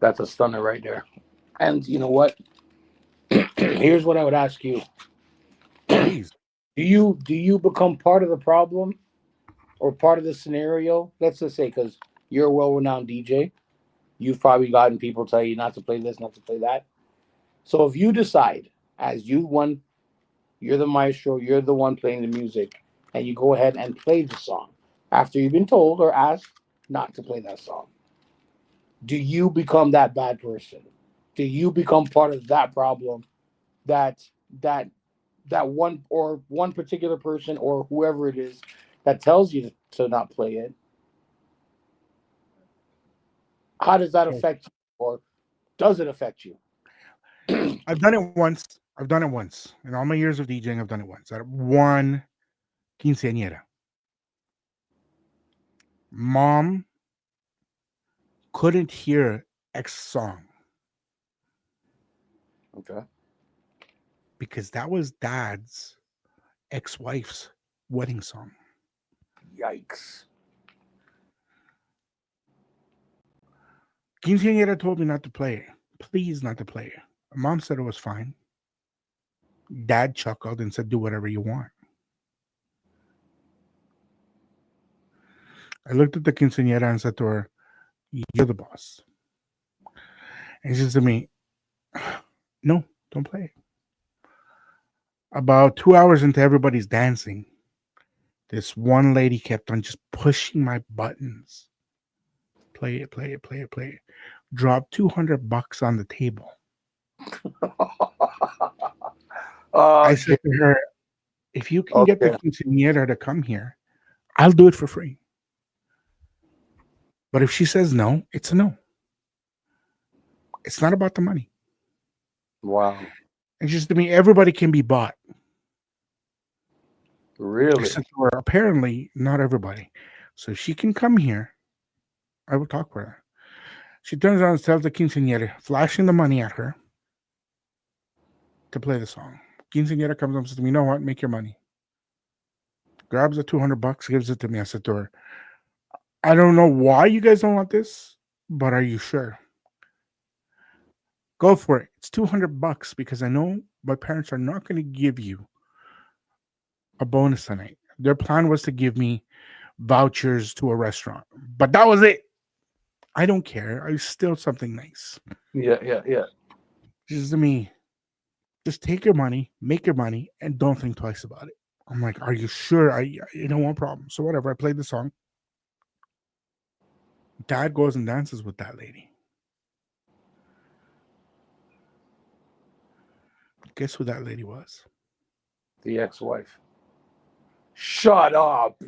That's a stunner right there. And you know what? Here's what I would ask you. Please. Do you become part of the problem or part of the scenario? Let's just say because you're a well-renowned DJ, you've probably gotten people tell you not to play this, not to play that. So if you decide, as you're the maestro, you're the one playing the music, and you go ahead and play the song after you've been told or asked not to play that song, do you become that bad person? Do you become part of that problem that that one particular person or whoever it is that tells you to not play it? How does that Okay. affect you, or does it affect you? I've done it once. I've done it once. In all my years of DJing, I've done it once. At one quinceañera. Mom couldn't hear X song Okay. because that was dad's ex-wife's wedding song. Yikes. Quinceañera told me not to play it. Please not to play it. Mom said it was fine. Dad chuckled and said, do whatever you want. I looked at the quinceañera and said to her, you're the boss. And she said to me, no, don't play it. About 2 hours into everybody's dancing, this one lady kept on just pushing my buttons. Play it, play it, play it, play it. Dropped $200 on the table. Oh I shit. said to her, if you can get the Okay. quinceañera to come here, I'll do it for free. But if she says no, it's a no. It's not about the money. Wow. It's just to me, everybody can be bought. I Really? said to her, apparently not everybody. So if she can come here, I will talk with her. She turns around and tells the quinceañera, flashing the money at her, to play the song. Quinceañera comes up and says to me, you know what? Make your money. grabs the $200, gives it to me. I said to her, I don't know why you guys don't want this, but are you sure? Go for it. It's $200 because I know my parents are not going to give you a bonus tonight. Their plan was to give me vouchers to a restaurant, but that was it. I don't care. I still something nice. Yeah. Just to me, just take your money, make your money, and don't think twice about it. I'm like, are you sure? I don't want problem. So whatever. I played the song. Dad goes and dances with that lady. Guess who that lady was? The ex-wife. Shut up.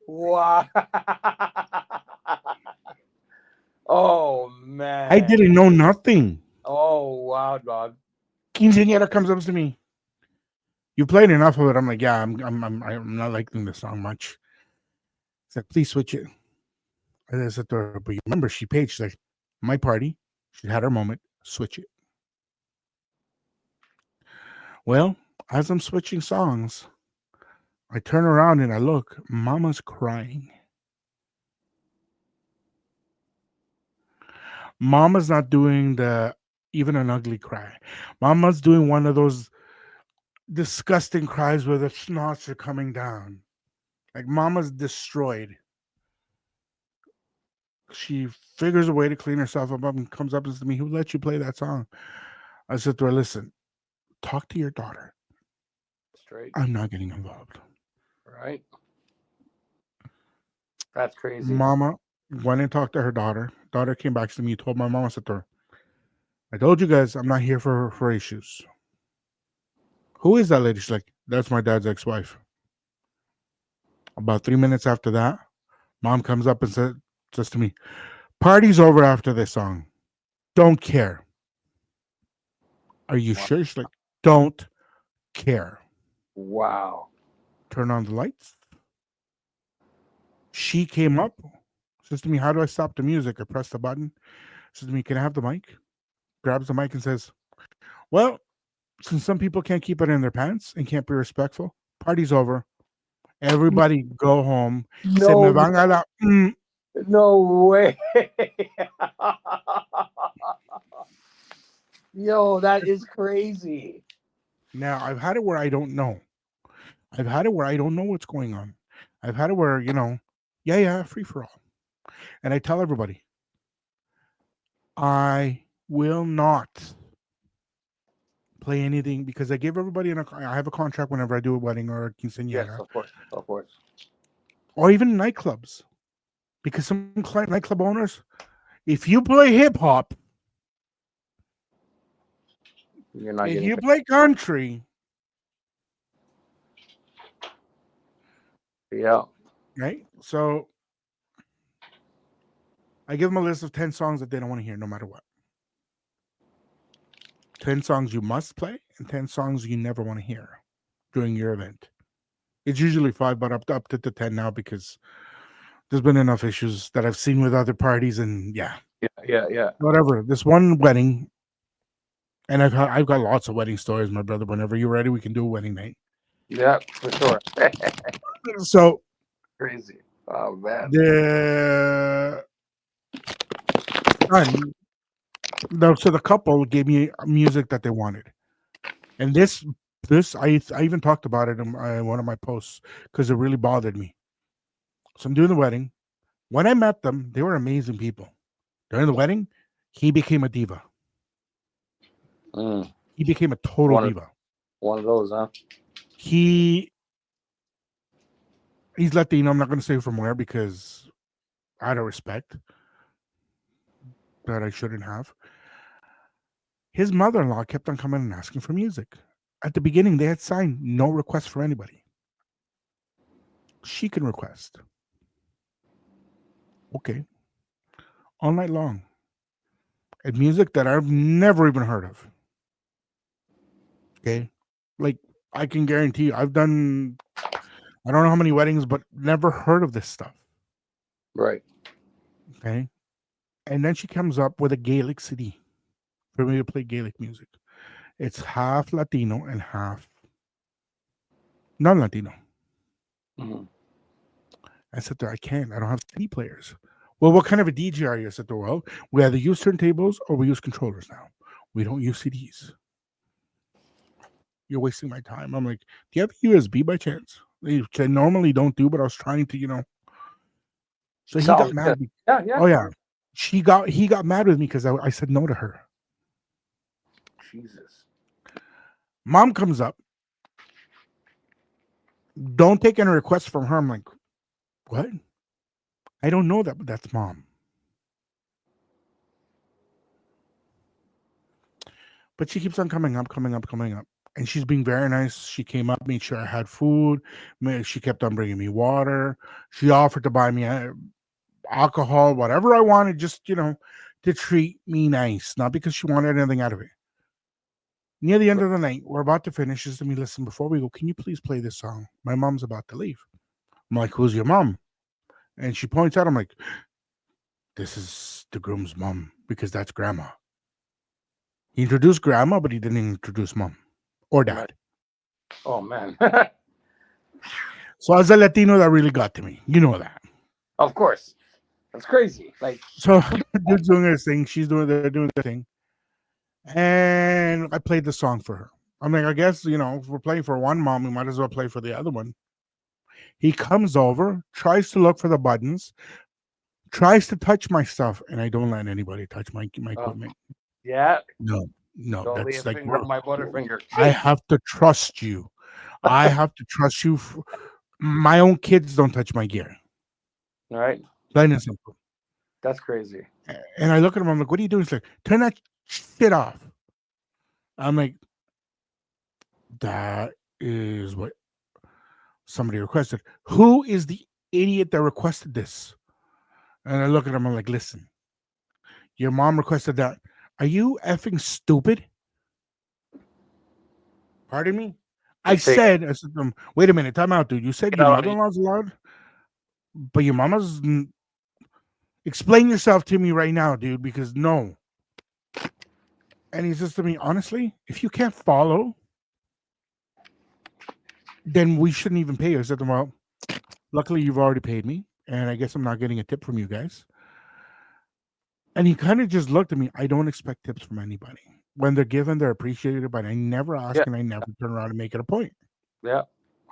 Wow. Oh I man. didn't know nothing. Oh wow, dog. Quinceañera comes up to me. You played enough of it. I'm like, yeah, I'm not liking the song much. He's like, please switch it. And I said to her, but you remember she paid. She's like, my party. She had her moment. Switch it. Well, as I'm switching songs, I turn around and I look. Mama's crying. Mama's not doing the even an ugly cry. Mama's doing one of those disgusting cries where the snots are coming down. Like Mama's destroyed. She figures a way to clean herself up and comes up and says to me, who let you play that song? I said to her, listen, talk to your daughter. Straight. I'm not getting involved. Right. That's crazy. Mama went and talked to her daughter. Daughter came back to me, told my mom, I said to her, I told you guys I'm not here for issues. Who is that lady? She's like, that's my dad's ex-wife. About 3 minutes after that, mom comes up and says to me, party's over after this song. Don't care. Are you Wow. sure? She's like, don't care. Wow. Turn on the lights. She came up, says to me, how do I stop the music? I press the button. Says to me, can I have the mic? Grabs the mic and says, well, since some people can't keep it in their pants and can't be respectful, party's over. Everybody go home. Se me No, van a la. no way. Yo, that is crazy. Now, I've had it where I don't know. I've had it where I don't know what's going on. I've had it where, yeah, free for all. And I tell everybody, I will not play anything because I give everybody I have a contract whenever I do a wedding or a Yes, quinceañera of course. or even nightclubs. Because some nightclub owners, if you play hip hop, You're not if getting you paid. play country, Yeah. right? So I give them a list of 10 songs that they don't want to hear no matter what. 10 songs you must play and 10 songs you never want to hear during your event. It's usually 5, but up to 10 now because there's been enough issues that I've seen with other parties and Yeah. whatever. This one wedding, and I've got lots of wedding stories, my brother. Whenever you're ready, we can do a wedding night. Yeah, for sure. So Crazy. Oh man. the son, so the couple gave me music that they wanted, and this I even talked about it in one of my posts because it really bothered me. So I'm doing the wedding. When I met them, they were amazing people. During the wedding, he became a diva. Mm. He became a total One of diva. one of those, huh? He's Latino. I'm not going to say from where because out of respect that I shouldn't have. His mother-in-law kept on coming and asking for music. At the beginning, they had signed no request for anybody. She can request. Okay. All night long. And music that I've never even heard of. Okay. Like, I can guarantee you, I've done, I don't know how many weddings, but never heard of this stuff. Right. Okay. And then she comes up with a Gaelic CD for me to play Gaelic music. It's half Latino and half non Latino. Mhm. I said there, I can't. I don't have CD players. Well, what kind of a DJ are you? I said there, well, we either use turntables or we use controllers now. We don't use CDs. You're wasting my time. I'm like, do you have a USB by chance? Which I normally don't do, but I was trying to, So he got Sounds mad good. at me. Yeah, yeah. Oh yeah, he got mad with me because I said no to her. Jesus. Mom comes up, don't take any requests from her. I'm like, what? I don't know that, but that's mom. But she keeps on coming up, coming up, coming up. And she's being very nice. She came up, made sure I had food. She kept on bringing me water. She offered to buy me alcohol, whatever I wanted, just, to treat me nice. Not because she wanted anything out of it. Near the end of the night, we're about to finish. She says to me, listen, before we go, can you please play this song? My mom's about to leave. I'm like, who's your mom? And she points out, I'm like, this is the groom's mom because that's grandma. He introduced grandma, but he didn't introduce mom or Right. dad. Oh man. So as a Latino, that really got to me. You know that. Of course. That's crazy. Like, So dude's doing his thing. They're doing their thing. And I played the song for her. I'm like, I guess, if we're playing for one mom, we might as well play for the other one. He comes over, tries to look for the buttons, tries to touch my stuff, and I don't let anybody touch my oh, equipment. yeah. No, no, Don't lay a that's like, finger on my butterfinger. I Jeez. have to trust you. I have to trust you. My own kids don't touch my gear. All right. Plain and simple. That's crazy. And I look at him, I'm like, what are you doing? He's like, turn that shit off. I'm like, that is what somebody requested. Who is the idiot that requested this? And I look at him, I'm like, listen, your mom requested that. Are you effing stupid? Pardon me? I Just take said, wait a minute, time out, dude. You said it your out on mother you. in law's allowed, but your mama's. Explain yourself to me right now, dude, because no. And he says to me, honestly, if you can't follow, then we shouldn't even pay you. I said to him, well, luckily you've already paid me, and I guess I'm not getting a tip from you guys. And he kind of just looked at me. I don't expect tips from anybody. When they're given, they're appreciated, but I never ask Yeah. and I never turn around and make it a point. Yeah.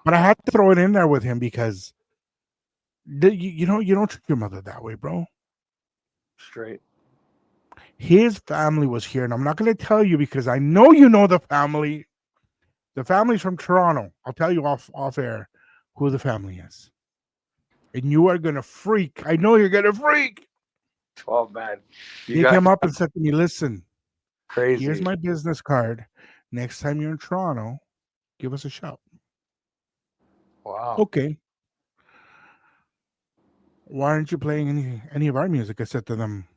But I had to throw it in there with him because you don't treat your mother that way, bro. Straight. His family was here, and I'm not going to tell you because I know you know the family. The family's from Toronto. I'll tell you off air who the family is. And you are gonna freak. I know you're gonna freak. Oh man. You He got came up and said to me, listen, here's crazy. my business card. Next time you're in Toronto, give us a shout. Wow. Okay. Why aren't you playing any of our music? I said to them.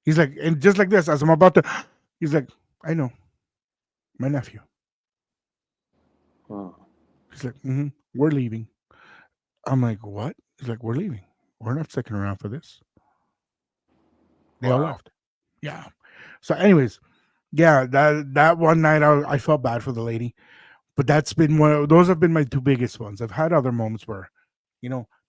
He's like, and just like this, as I'm about to, he's like, I know, my nephew. Hmm. He's like, we're leaving. I'm like, what? He's like, we're leaving. We're not sticking around for this. They all Wow. left. Yeah. So, anyways, yeah, that one night I felt bad for the lady, but that's been those have been my two biggest ones. I've had other moments where,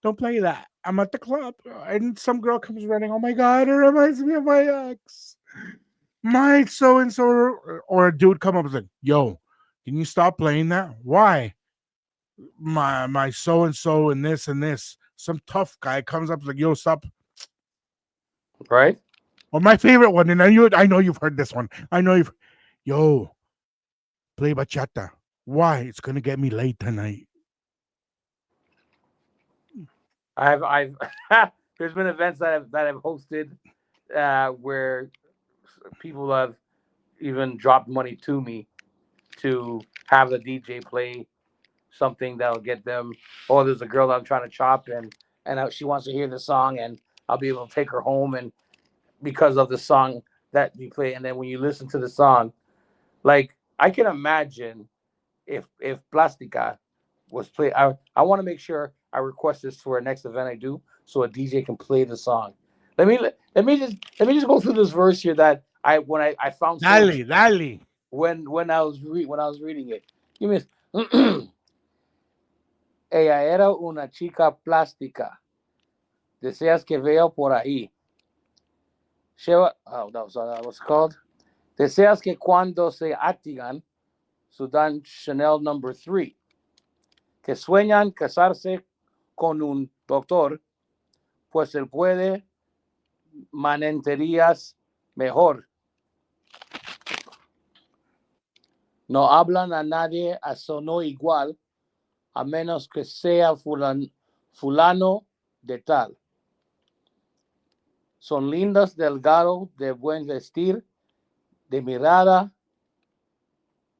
don't play that. I'm at the club and some girl comes running. Oh my god, it reminds me of my ex. My so and so, or a dude come up and like, yo, can you stop playing that? Why? My so and so and this and this. Some tough guy comes up like, yo, stop. Right? Or my favorite one, and I know you've heard this one. I know yo, play bachata. Why? It's gonna get me late tonight. I've there's been events that I've hosted where people have even dropped money to me to have the DJ play something that'll get them. Oh, there's a girl that I'm trying to chop, and she wants to hear the song, and I'll be able to take her home, and because of the song that you play, and then when you listen to the song, like I can imagine if Plastica was play. I want to make sure I request this for a next event I do, so a DJ can play the song. Let me just go through this verse here that I found so Dale, dale. when I was reading it. Give me. Ella era una chica plástica. Deseas que veo por ahí. That was called. Deseas que cuando se atigan, sudan Chanel number 3. Que sueñan casarse con un doctor, pues él puede manenterías mejor. No hablan a nadie a sono igual, a menos que sea fulano de tal. Son lindas, delgado, de buen vestir, de mirada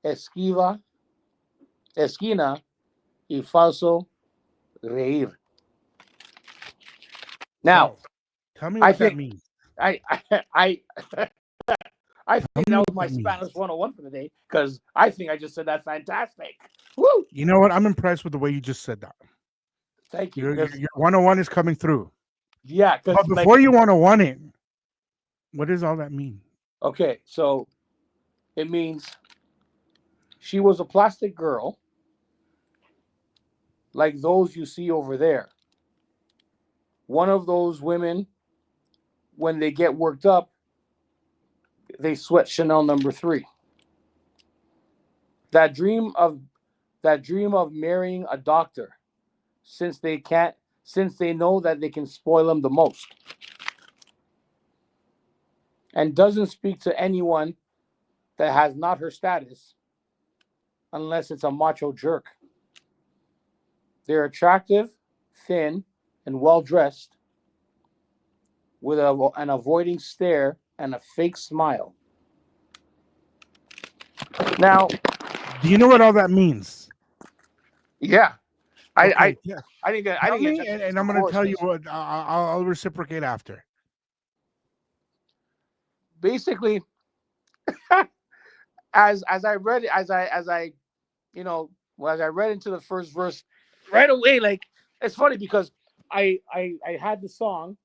esquiva, esquina y falso reír. Now, So, tell me I what that think means. I I I Tell think me that what was my that means. Spanish 101 for the day because I think I just said that fantastic. Woo! You know what? I'm impressed with the way you just said that. Thank you. Your 101 is coming through. Yeah, But because before you 101 it, what does all that mean? okay, so it means she was a plastic girl like those you see over there. One of those women, when they get worked up, they sweat Chanel number 3. That dream of marrying a doctor, since they know that they can spoil him the most, and doesn't speak to anyone that has not her status, unless it's a macho jerk. They're attractive, thin, and well dressed, with an avoiding stare and a fake smile. Now, Do you know what all that means? yeah, Okay, I yeah. I didn't get Tell a me, chance to get and to I'm the going to chorus. tell you what I'll reciprocate after. Basically, as I read as I as I read into the first verse right away, like it's funny because I had the song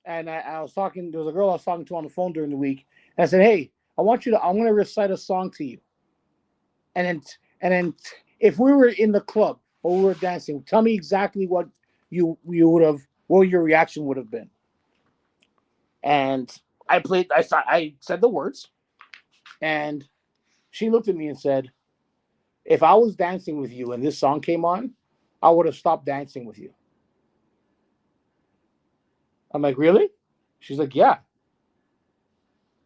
and I was talking. There was a girl I was talking to on the phone during the week, and I said, "Hey, I'm going to recite a song to you, and then if we were in the club or we were dancing, tell me exactly what you would have, what your reaction would have been." And I said the words, and she looked at me and said, "If I was dancing with you and this song came on, I would have stopped dancing with you." I'm like, "Really?" She's like, "Yeah."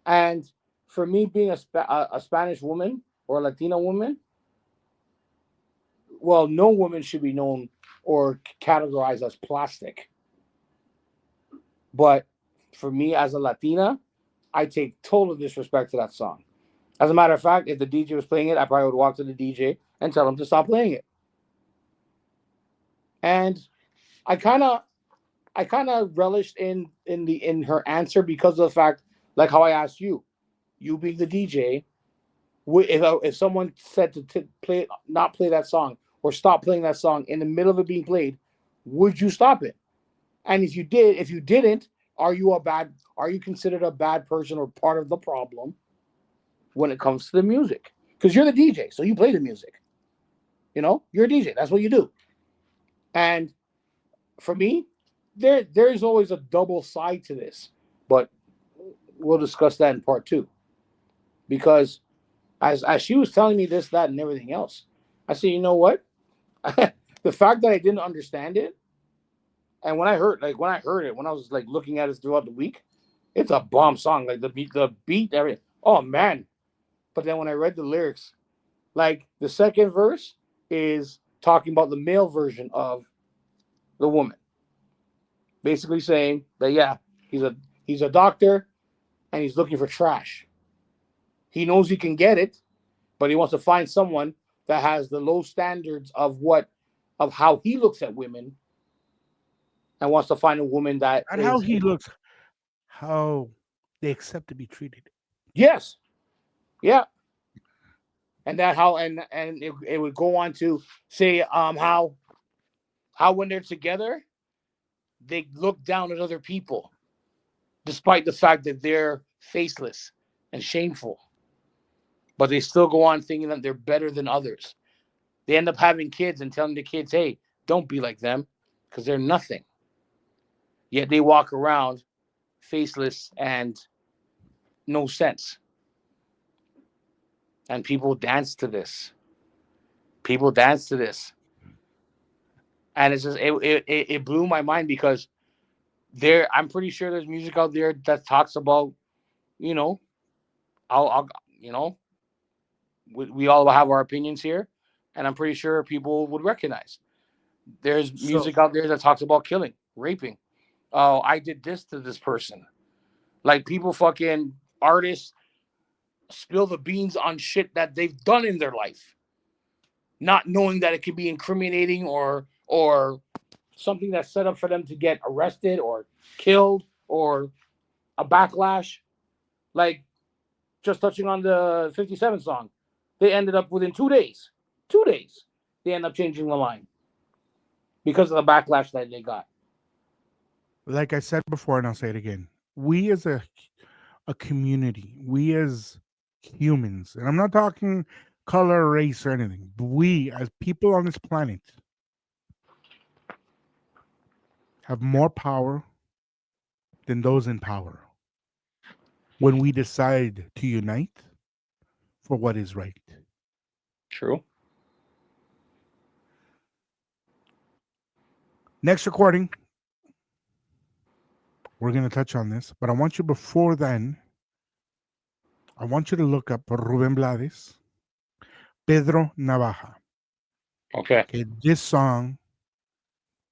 And for me, being a Spanish woman or a Latina woman, well, no woman should be known or categorized as plastic. But for me, as a Latina, I take total disrespect to that song. As a matter of fact, if the DJ was playing it, I probably would walk to the DJ and tell him to stop playing it. And I kind of relished in her answer because of the fact, like how I asked you, you being the DJ, if someone said to play not play that song or stop playing that song in the middle of it being played, would you stop it? And if you didn't, are you considered a bad person or part of the problem when it comes to the music? Because you're the DJ, so you play the music. You're a DJ. That's what you do. And for me, there's always a double side to this, but we'll discuss that in part 2. Because as she was telling me this, that, and everything else, I said, you know what? The fact that I didn't understand it, and when I heard it, when I was like looking at it throughout the week, it's a bomb song. Like the beat, everything. Oh man! But then when I read the lyrics, like the second verse is talking about the male version of the woman, basically saying that yeah, he's a doctor and he's looking for trash. He knows he can get it, but he wants to find someone that has the low standards of how he looks at women, and wants to find a woman that Not how is he looks, how they accept to be treated. yes, yeah, and that how and it would go on to say how when they're together they look down at other people despite the fact that they're faceless and shameful, but they still go on thinking that they're better than others. They end up having kids and telling the kids, "Hey, Don't be like them, because they're nothing. Yet they walk around faceless and no sense. And people dance to this. People dance to this. And it's just it blew my mind because I'm pretty sure there's music out there that talks about, you know, I'll you know, we all have our opinions here, and I'm pretty sure people would recognize. There's So music out there that talks about killing, raping. Oh, I did this to this person. Like people fucking artists spill the beans on shit that they've done in their life, not knowing that it could be incriminating or something that's set up for them to get arrested or killed or a backlash. Like just touching on the 57 song, they ended up within 2 days. 2 days, they end up changing the line because of the backlash that they got. like I said before, and I'll say it again, we as a community, we as humans, and I'm not talking color, race, or anything, but we as people on this planet have more power than those in power when we decide to unite for what is right. True. Next recording, we're going to touch on this, but I want you before then, I want you to look up Ruben Blades, Pedro Navaja. Okay. Okay, this song,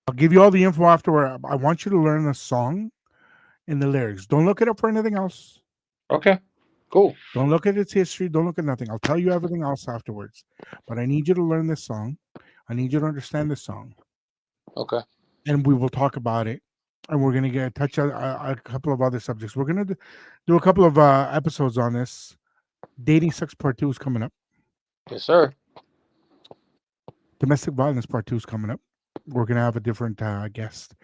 I'll give you all the info afterward. I want you to learn the song and the lyrics. Don't look it up for anything else. Okay. Cool. Don't look at its history. Don't look at nothing. I'll tell you everything else afterwards. But I need you to learn this song. I need you to understand this song. Okay. And we will talk about it. And we're going to get touch a couple of other subjects. We're going to do a couple of episodes on this. Dating Sex Part 2 is coming up. Yes, sir. Domestic Violence Part 2 is coming up. We're going to have a different guest.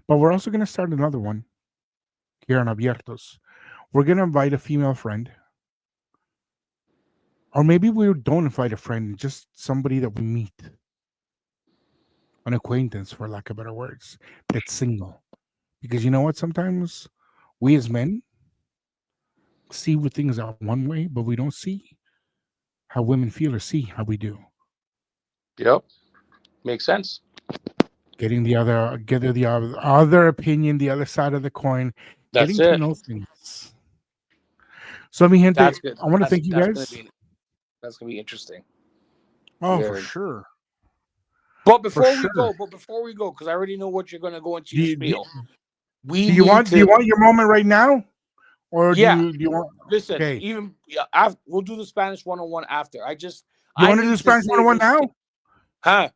But we're also going to start another one here on Abiertos. We're going to invite a female friend. Or maybe we don't invite a friend, just somebody that we meet. An acquaintance, for lack of better words, that's single. Because you know what? Sometimes we as men see what things are one way, but we don't see how women feel or see how we do. Yep. Makes sense. Getting the other opinion, the other side of the coin, That's getting to it. know things. So, mi gente, That's good. I want to thank you That's gonna guys. be interesting. Oh, for Very. sure, But for before we sure. go, because I already know what you're gonna go into Do your you, do, spiel. We do you need want to. your moment right now, or Yeah. do you want? Listen. Okay, Even we'll do the Spanish 101 after. you I want to do need to Spanish say 101 this. now? Huh?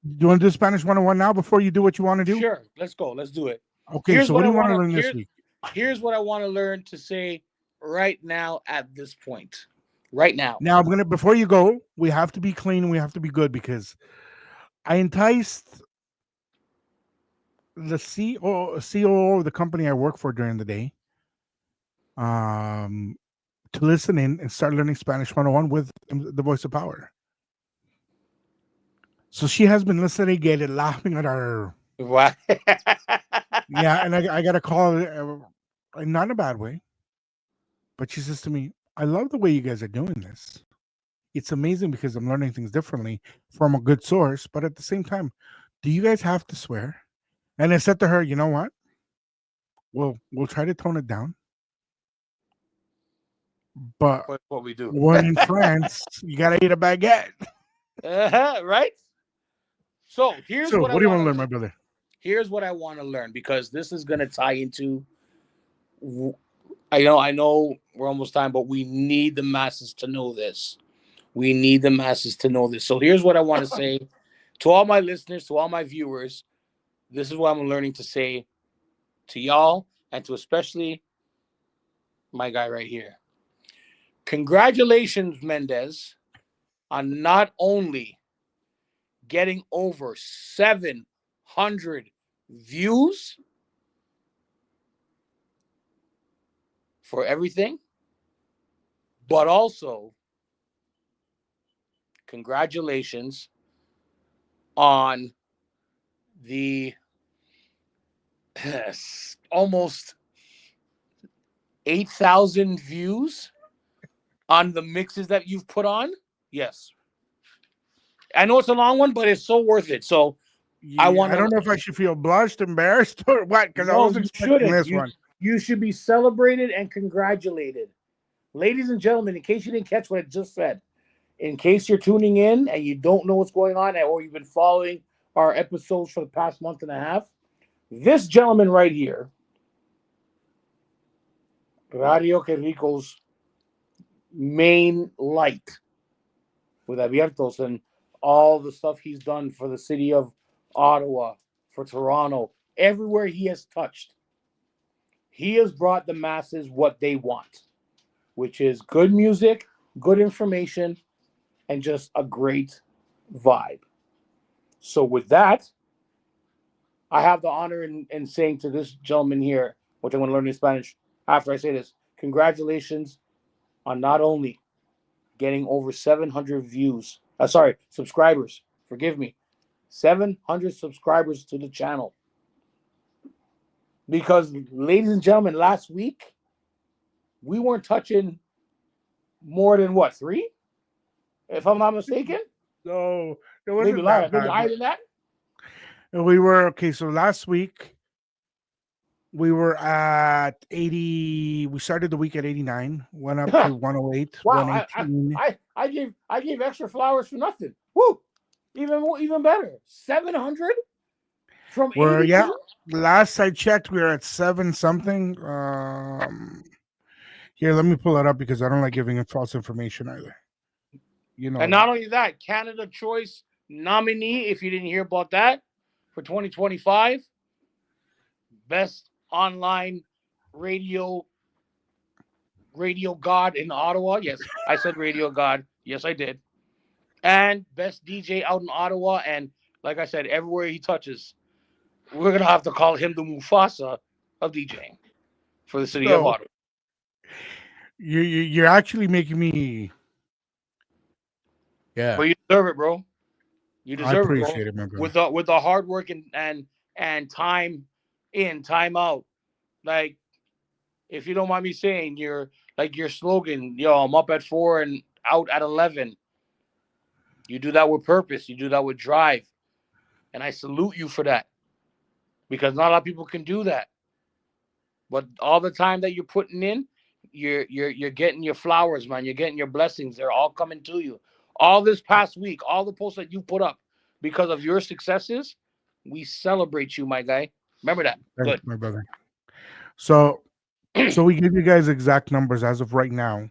Do you want to do Spanish 101 now before you do what you want to do? Sure. Let's go. Let's do it. Okay, Here's so what what do I you want want to to. learn this week? Here's what I want to learn to say right now at this point. Right now. Now I'm gonna before you go, we have to be clean and we have to be good because I enticed the COO of the company I work for during the day um to listen in and start learning Spanish 101 with the voice of power. So she has been listening, get it, laughing at our What? yeah, and I got to call it not in a bad way, but she says to me, "I love the way you guys are doing this. It's amazing because I'm learning things differently from a good source, but at the same time, do you guys have to swear?" And I said to her, "You know what? We'll try to tone it down, but what we do. when in France, you gotta eat a baguette." Right? So here's So, what I what do you want want to to learn, learn. my brother? Here's what I want to learn because this is gonna tie into. I know we're almost time, but we need the masses to know this. We need the masses to know this. So here's what I want to say to all my listeners, to all my viewers. This is what I'm learning to say to y'all and to especially my guy right here. Congratulations, Mendez, on not only getting over 700 views for everything, but also congratulations on the almost 8,000 views on the mixes that you've put on? Yes. I know it's a long one, but it's so worth it. So I Yeah, want I to. don't know if I should feel blushed, embarrassed, or what, because I No, was you expecting shouldn't. this one. You should be celebrated and congratulated. Ladies and gentlemen, in case you didn't catch what I just said, in case you're tuning in and you don't know what's going on, or you've been following our episodes for the past month and a half, this gentleman right here, Radio Que Rico's main light with Abiertos and all the stuff he's done for the city of Ottawa, for Toronto, everywhere he has touched, he has brought the masses what they want, which is good music, good information, and just a great vibe. So with that, I have the honor in saying to this gentleman here, which I'm going to learn in Spanish after I say this, congratulations on not only getting over 700 views, subscribers, forgive me, 700 subscribers to the channel. Because, ladies and gentlemen, last week, we weren't touching more than what, 3? If I'm not mistaken? No, it Maybe wasn't higher, that maybe bad. higher than that? We were okay. So last week we were at 80. We started the week at 89, went up to 108, Wow, 118. I gave extra flowers for nothing. Woo! Even better. 700 from Where 82? yeah, last I checked, we were at 7 something. Here, let me pull it up because I don't like giving false information either. You know And that. not only that, Canada Choice nominee, if you didn't hear about that, for 2025, best online radio god in Ottawa. Yes, I said radio god. Yes, I did. And best DJ out in Ottawa. And like I said, everywhere he touches, we're gonna have to call him the Mufasa of DJing for the city of So Ottawa. you're actually making me. But Yeah, you deserve it, bro. You I deserve it, bro. appreciate it, my brother. With the hard work and time in, time out. Like, if you don't mind me saying, your slogan, yo, I'm up at 4 and out at 11. You do that with purpose. You do that with drive, and I salute you for that because not a lot of people can do that. But all the time that you're putting in, you're getting your flowers, man. You're getting your blessings. They're all coming to you. All this past week, all the posts that you put up because of your successes, we celebrate you, my guy. Remember that. Thanks, Good. my brother. So we give you guys exact numbers as of right now.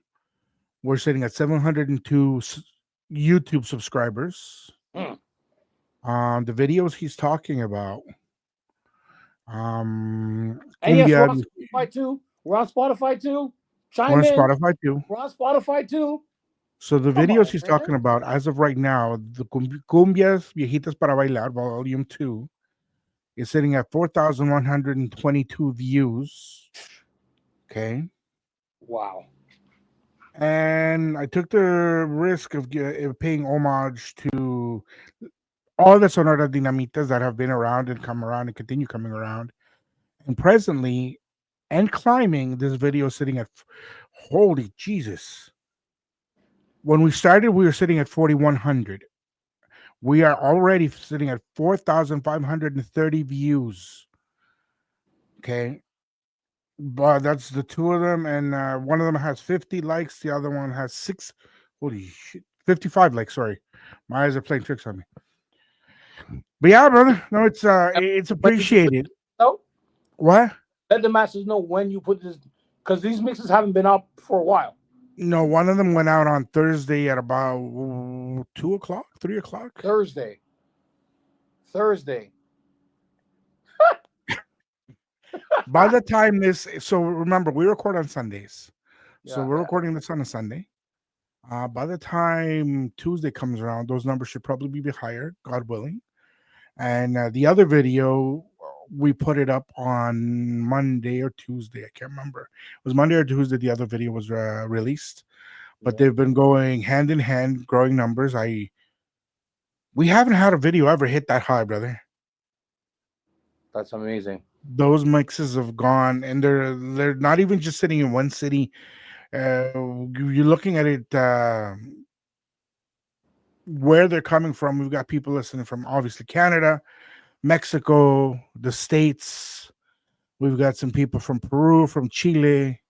We're sitting at 702 YouTube subscribers. Hmm. The videos he's talking about. And yes, we're Cumbia, on Spotify too. We're on Spotify too. we're on Chime in. Spotify too. We're on Spotify too. So the Come videos on, he's man. talking about as of right now, the Cumbias Viejitas para Bailar, Volume 2, is sitting at 4,122 views. Okay. Wow. And I took the risk of paying homage to all the Sonora Dinamitas that have been around and come around and continue coming around. And presently, and climbing, this video is sitting at, holy Jesus. When we started, we were sitting at 4,100. We are already sitting at 4,530 views. Okay. But that's the two of them. And one of them has 50 likes. The other one has holy shit, 55 likes. Sorry. My eyes are playing tricks on me. But yeah, brother. No, it's When you put appreciated. this out, What? let the masters know when you put this, because these mixes haven't been up for a while. No, one of them went out on Thursday at about 2 o'clock, 3 o'clock. Thursday. By the time so remember, we record on Sundays. So Yeah, we're yeah. recording this on a Sunday. By the time Tuesday comes around, those numbers should probably be higher, God willing. And the other video, we put it up on Monday or Tuesday. I can't remember. It was Monday or Tuesday. The other video was released, but they've been going hand in hand, growing numbers. We haven't had a video ever hit that high, brother. That's amazing. Those mixes have gone, and they're not even just sitting in one city. You're looking at it where they're coming from. We've got people listening from obviously Canada, Mexico, the States. We've got some people from Peru, from Chile,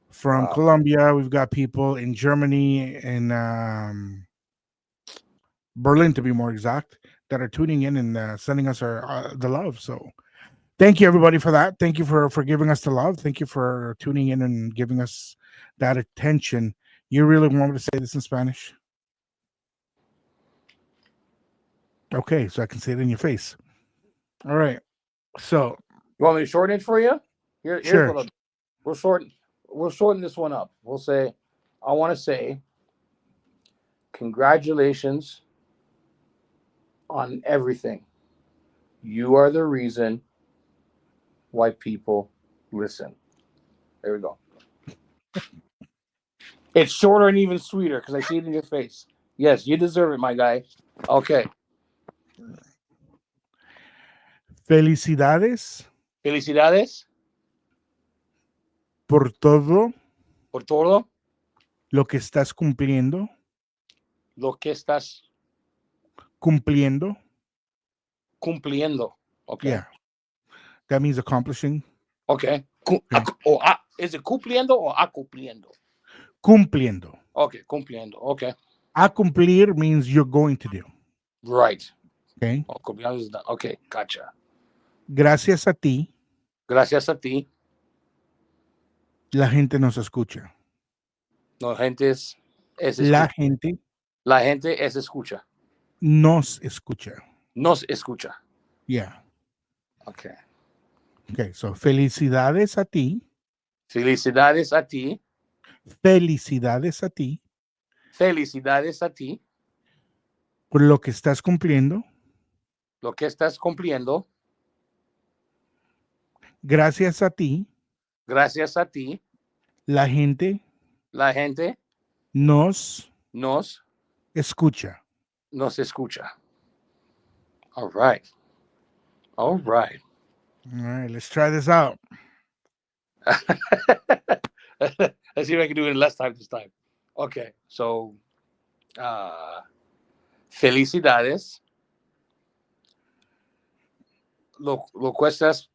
from Wow. Colombia. We've got people in Germany and Berlin, to be more exact, that are tuning in and sending us our the love. So thank you everybody for that. Thank you for giving us the love. Thank you for tuning in and giving us that attention. You really want me to say this in Spanish? Okay, so I can say it in your face. All right. So You want me to shorten it for you? Here's sure. what we'll shorten. We'll shorten this one up. We'll say, I want to say, congratulations on everything. You are the reason why people listen. There we go. It's shorter and even sweeter because I see it in your face. Yes, you deserve it, my guy. Okay. Felicidades Felicidades por todo por todo lo que estás lo que estás cumpliendo. cumpliendo. Okay. Yeah, that means accomplishing. Okay. Okay. Is it cumpliendo or cumpliendo? Cumpliendo. Okay, cumpliendo. Okay. A cumplir means you're going to do. Right. Okay. Oh, cumpliendo is done. Okay, gotcha. Gracias a ti, Gracias a ti, la gente nos escucha. la gente es La escucha. gente La gente es escucha. nos escucha. Nos escucha. Yeah. Okay. Okay. So felicidades a ti. Felicidades a ti. Felicidades a ti Felicidades a ti. por lo que estás cumpliendo. Lo que estás cumpliendo. Gracias a ti, Gracias a ti, la gente la gente nos nos escucha. All right. All right. All right, let's try this out. Let's see if I can do it in less time this time. Okay. So, felicidades. Lo cuestas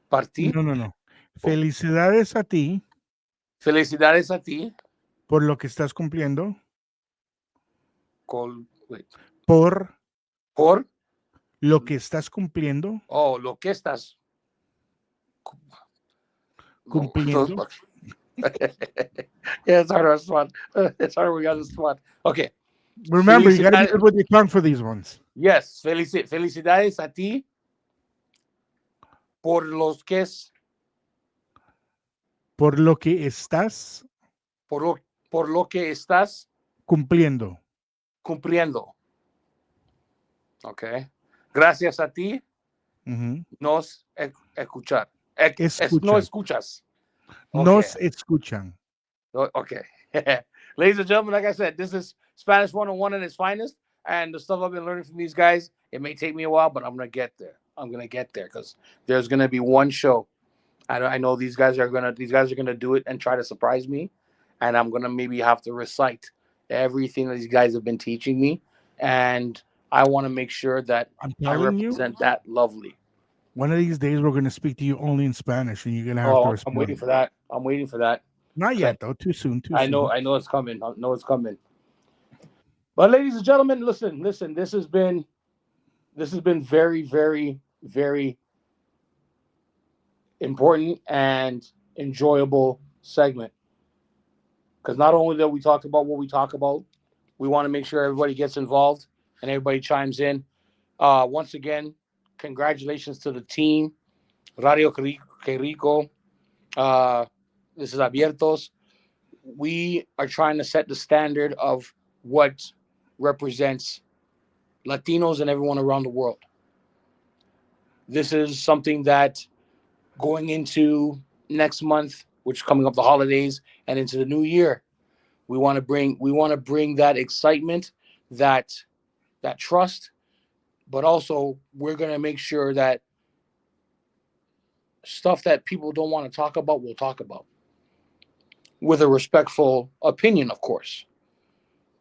partir. No. Felicidades a ti Felicidades a ti. por lo que estás cumpliendo. Por lo que estás cumpliendo. Oh, lo que estás cumpliendo. No. Yeah, it's harder on spot. It's harder we got the spot. Okay. Remember, you got to be good with your tongue for these ones. Yes. Felicidades a ti por lo que estás por lo que estás cumpliendo. Okay. Gracias a ti nos escuchar. No escuchas. Okay. Nos escuchan. Okay. Ladies and gentlemen, like I said, this is Spanish 101 in its finest. And the stuff I've been learning from these guys, it may take me a while, but I'm going to get there. I'm going to get there because there's going to be one show. I know these guys are going to do it and try to surprise me. And I'm going to maybe have to recite everything that these guys have been teaching me. And I want to make sure that I represent that lovely. One of these days, we're going to speak to you only in Spanish, and you're going to have to respond. I'm waiting for that. Not yet, though. Too soon. I know it's coming. I know it's coming. But ladies and gentlemen, listen. This has been very, very, very important and enjoyable segment. Because not only that we talked about what we talk about, we want to make sure everybody gets involved and everybody chimes in. Once again, congratulations to the team, Radio Que Rico. This is Abiertos. We are trying to set the standard of what represents Latinos and everyone around the world. This is something that going into next month, which is coming up the holidays and into the new year, we want to bring that excitement, that trust, but also we're going to make sure that stuff that people don't want to talk about, we'll talk about with a respectful opinion, of course.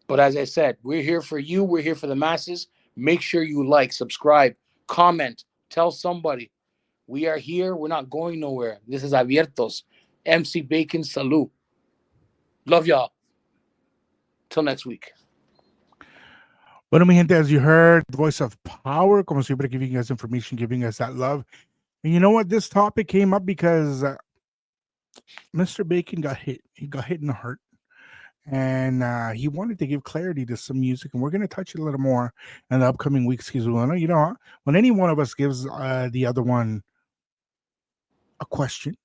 But as I said, we're here for you. We're here for the masses. Make sure you like, subscribe, comment, tell somebody. We are here. We're not going nowhere. This is Abiertos. MC Bacon, salute. Love y'all. Till next week. Bueno, mi gente, as you heard, the voice of power, como siempre, giving you guys information, giving us that love. And you know what? This topic came up because Mr. Bacon got hit. He got hit in the heart. And he wanted to give clarity to some music. And we're going to touch it a little more in the upcoming weeks. Because, you know, when any one of us gives the other one a question,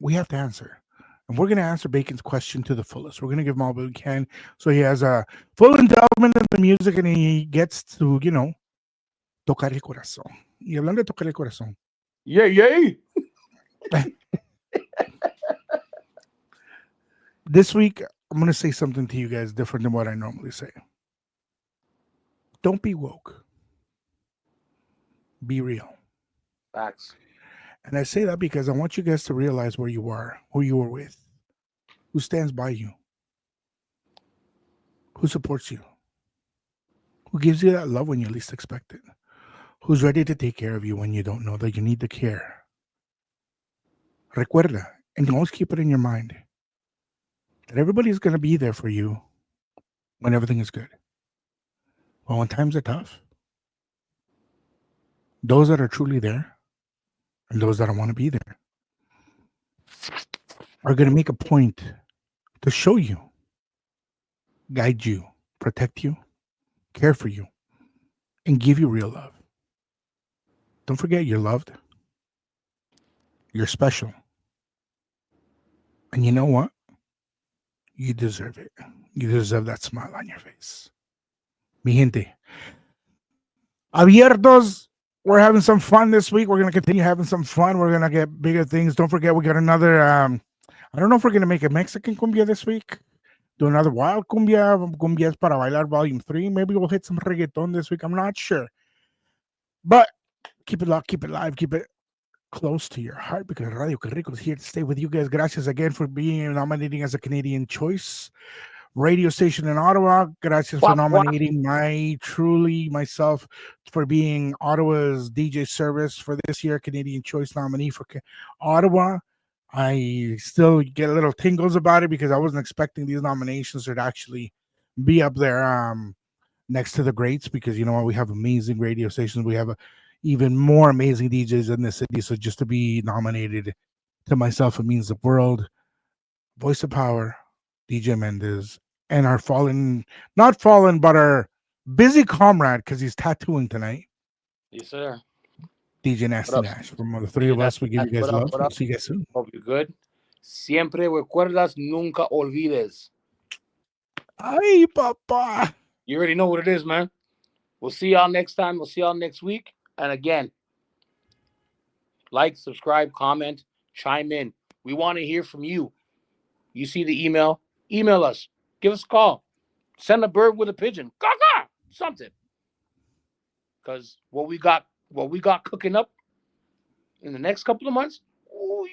we have to answer. And we're going to answer Bacon's question to the fullest. We're going to give him all that we can. So he has a full involvement in the music and he gets to, you know, tocar el corazón. Y hablando de tocar el corazón. Yay. This week, I'm going to say something to you guys different than what I normally say. Don't be woke. Be real. Facts. And I say that because I want you guys to realize where you are, who you were with, who stands by you, who supports you, who gives you that love when you least expect it, who's ready to take care of you when you don't know that you need the care. Recuerda, and always keep it in your mind, that everybody's going to be there for you when everything is good. But when times are tough, those that are truly there and those that don't want to be there are going to make a point to show you, guide you, protect you, care for you, and give you real love. Don't forget you're loved. You're special. And you know what? You deserve it. You deserve that smile on your face. Mi gente. Abiertos. We're having some fun this week. We're going to continue having some fun. We're going to get bigger things. Don't forget, we got another, I don't know if we're going to make a Mexican cumbia this week. Do another wild cumbia. Cumbias para bailar volume 3. Maybe we'll hit some reggaeton this week. I'm not sure. But keep it locked, keep it live, keep it close to your heart because Radio Que Rico is here to stay with you guys. Gracias again for being nominating as a Canadian Choice radio station in Ottawa. Gracias for nominating myself for being Ottawa's DJ service for this year, Canadian Choice nominee for Ottawa. I still get a little tingles about it because I wasn't expecting these nominations to actually be up there next to the greats because, you know what, we have amazing radio stations. We have even more amazing DJs in the city. So just to be nominated to myself, it means the world. Voice of Power, DJ Mendez, and our not fallen, but our busy comrade because he's tattooing tonight. Yes, sir. DJ Nasty Nash. From the three of us, we give you guys love. We'll see you guys soon. Hope you're good. Siempre recuerdas, nunca olvides. Ay, papa. You already know what it is, man. We'll see y'all next time. We'll see y'all next week. And again, like, subscribe, comment, chime in. We want to hear from you. You see the email? Email us. Give us a call. Send a bird with a pigeon. Caw-caw! Something. Because what we got cooking up in the next couple of months,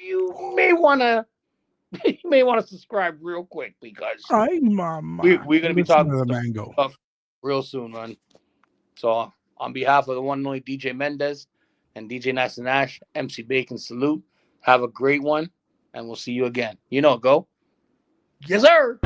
you may want to subscribe real quick because Ay, mama. we're going to be talking to the mango stuff real soon, man. So on behalf of the one and only DJ Mendez and DJ Nasty Nash, MC Bacon, salute. Have a great one, and we'll see you again. You know, go. Yes, sir.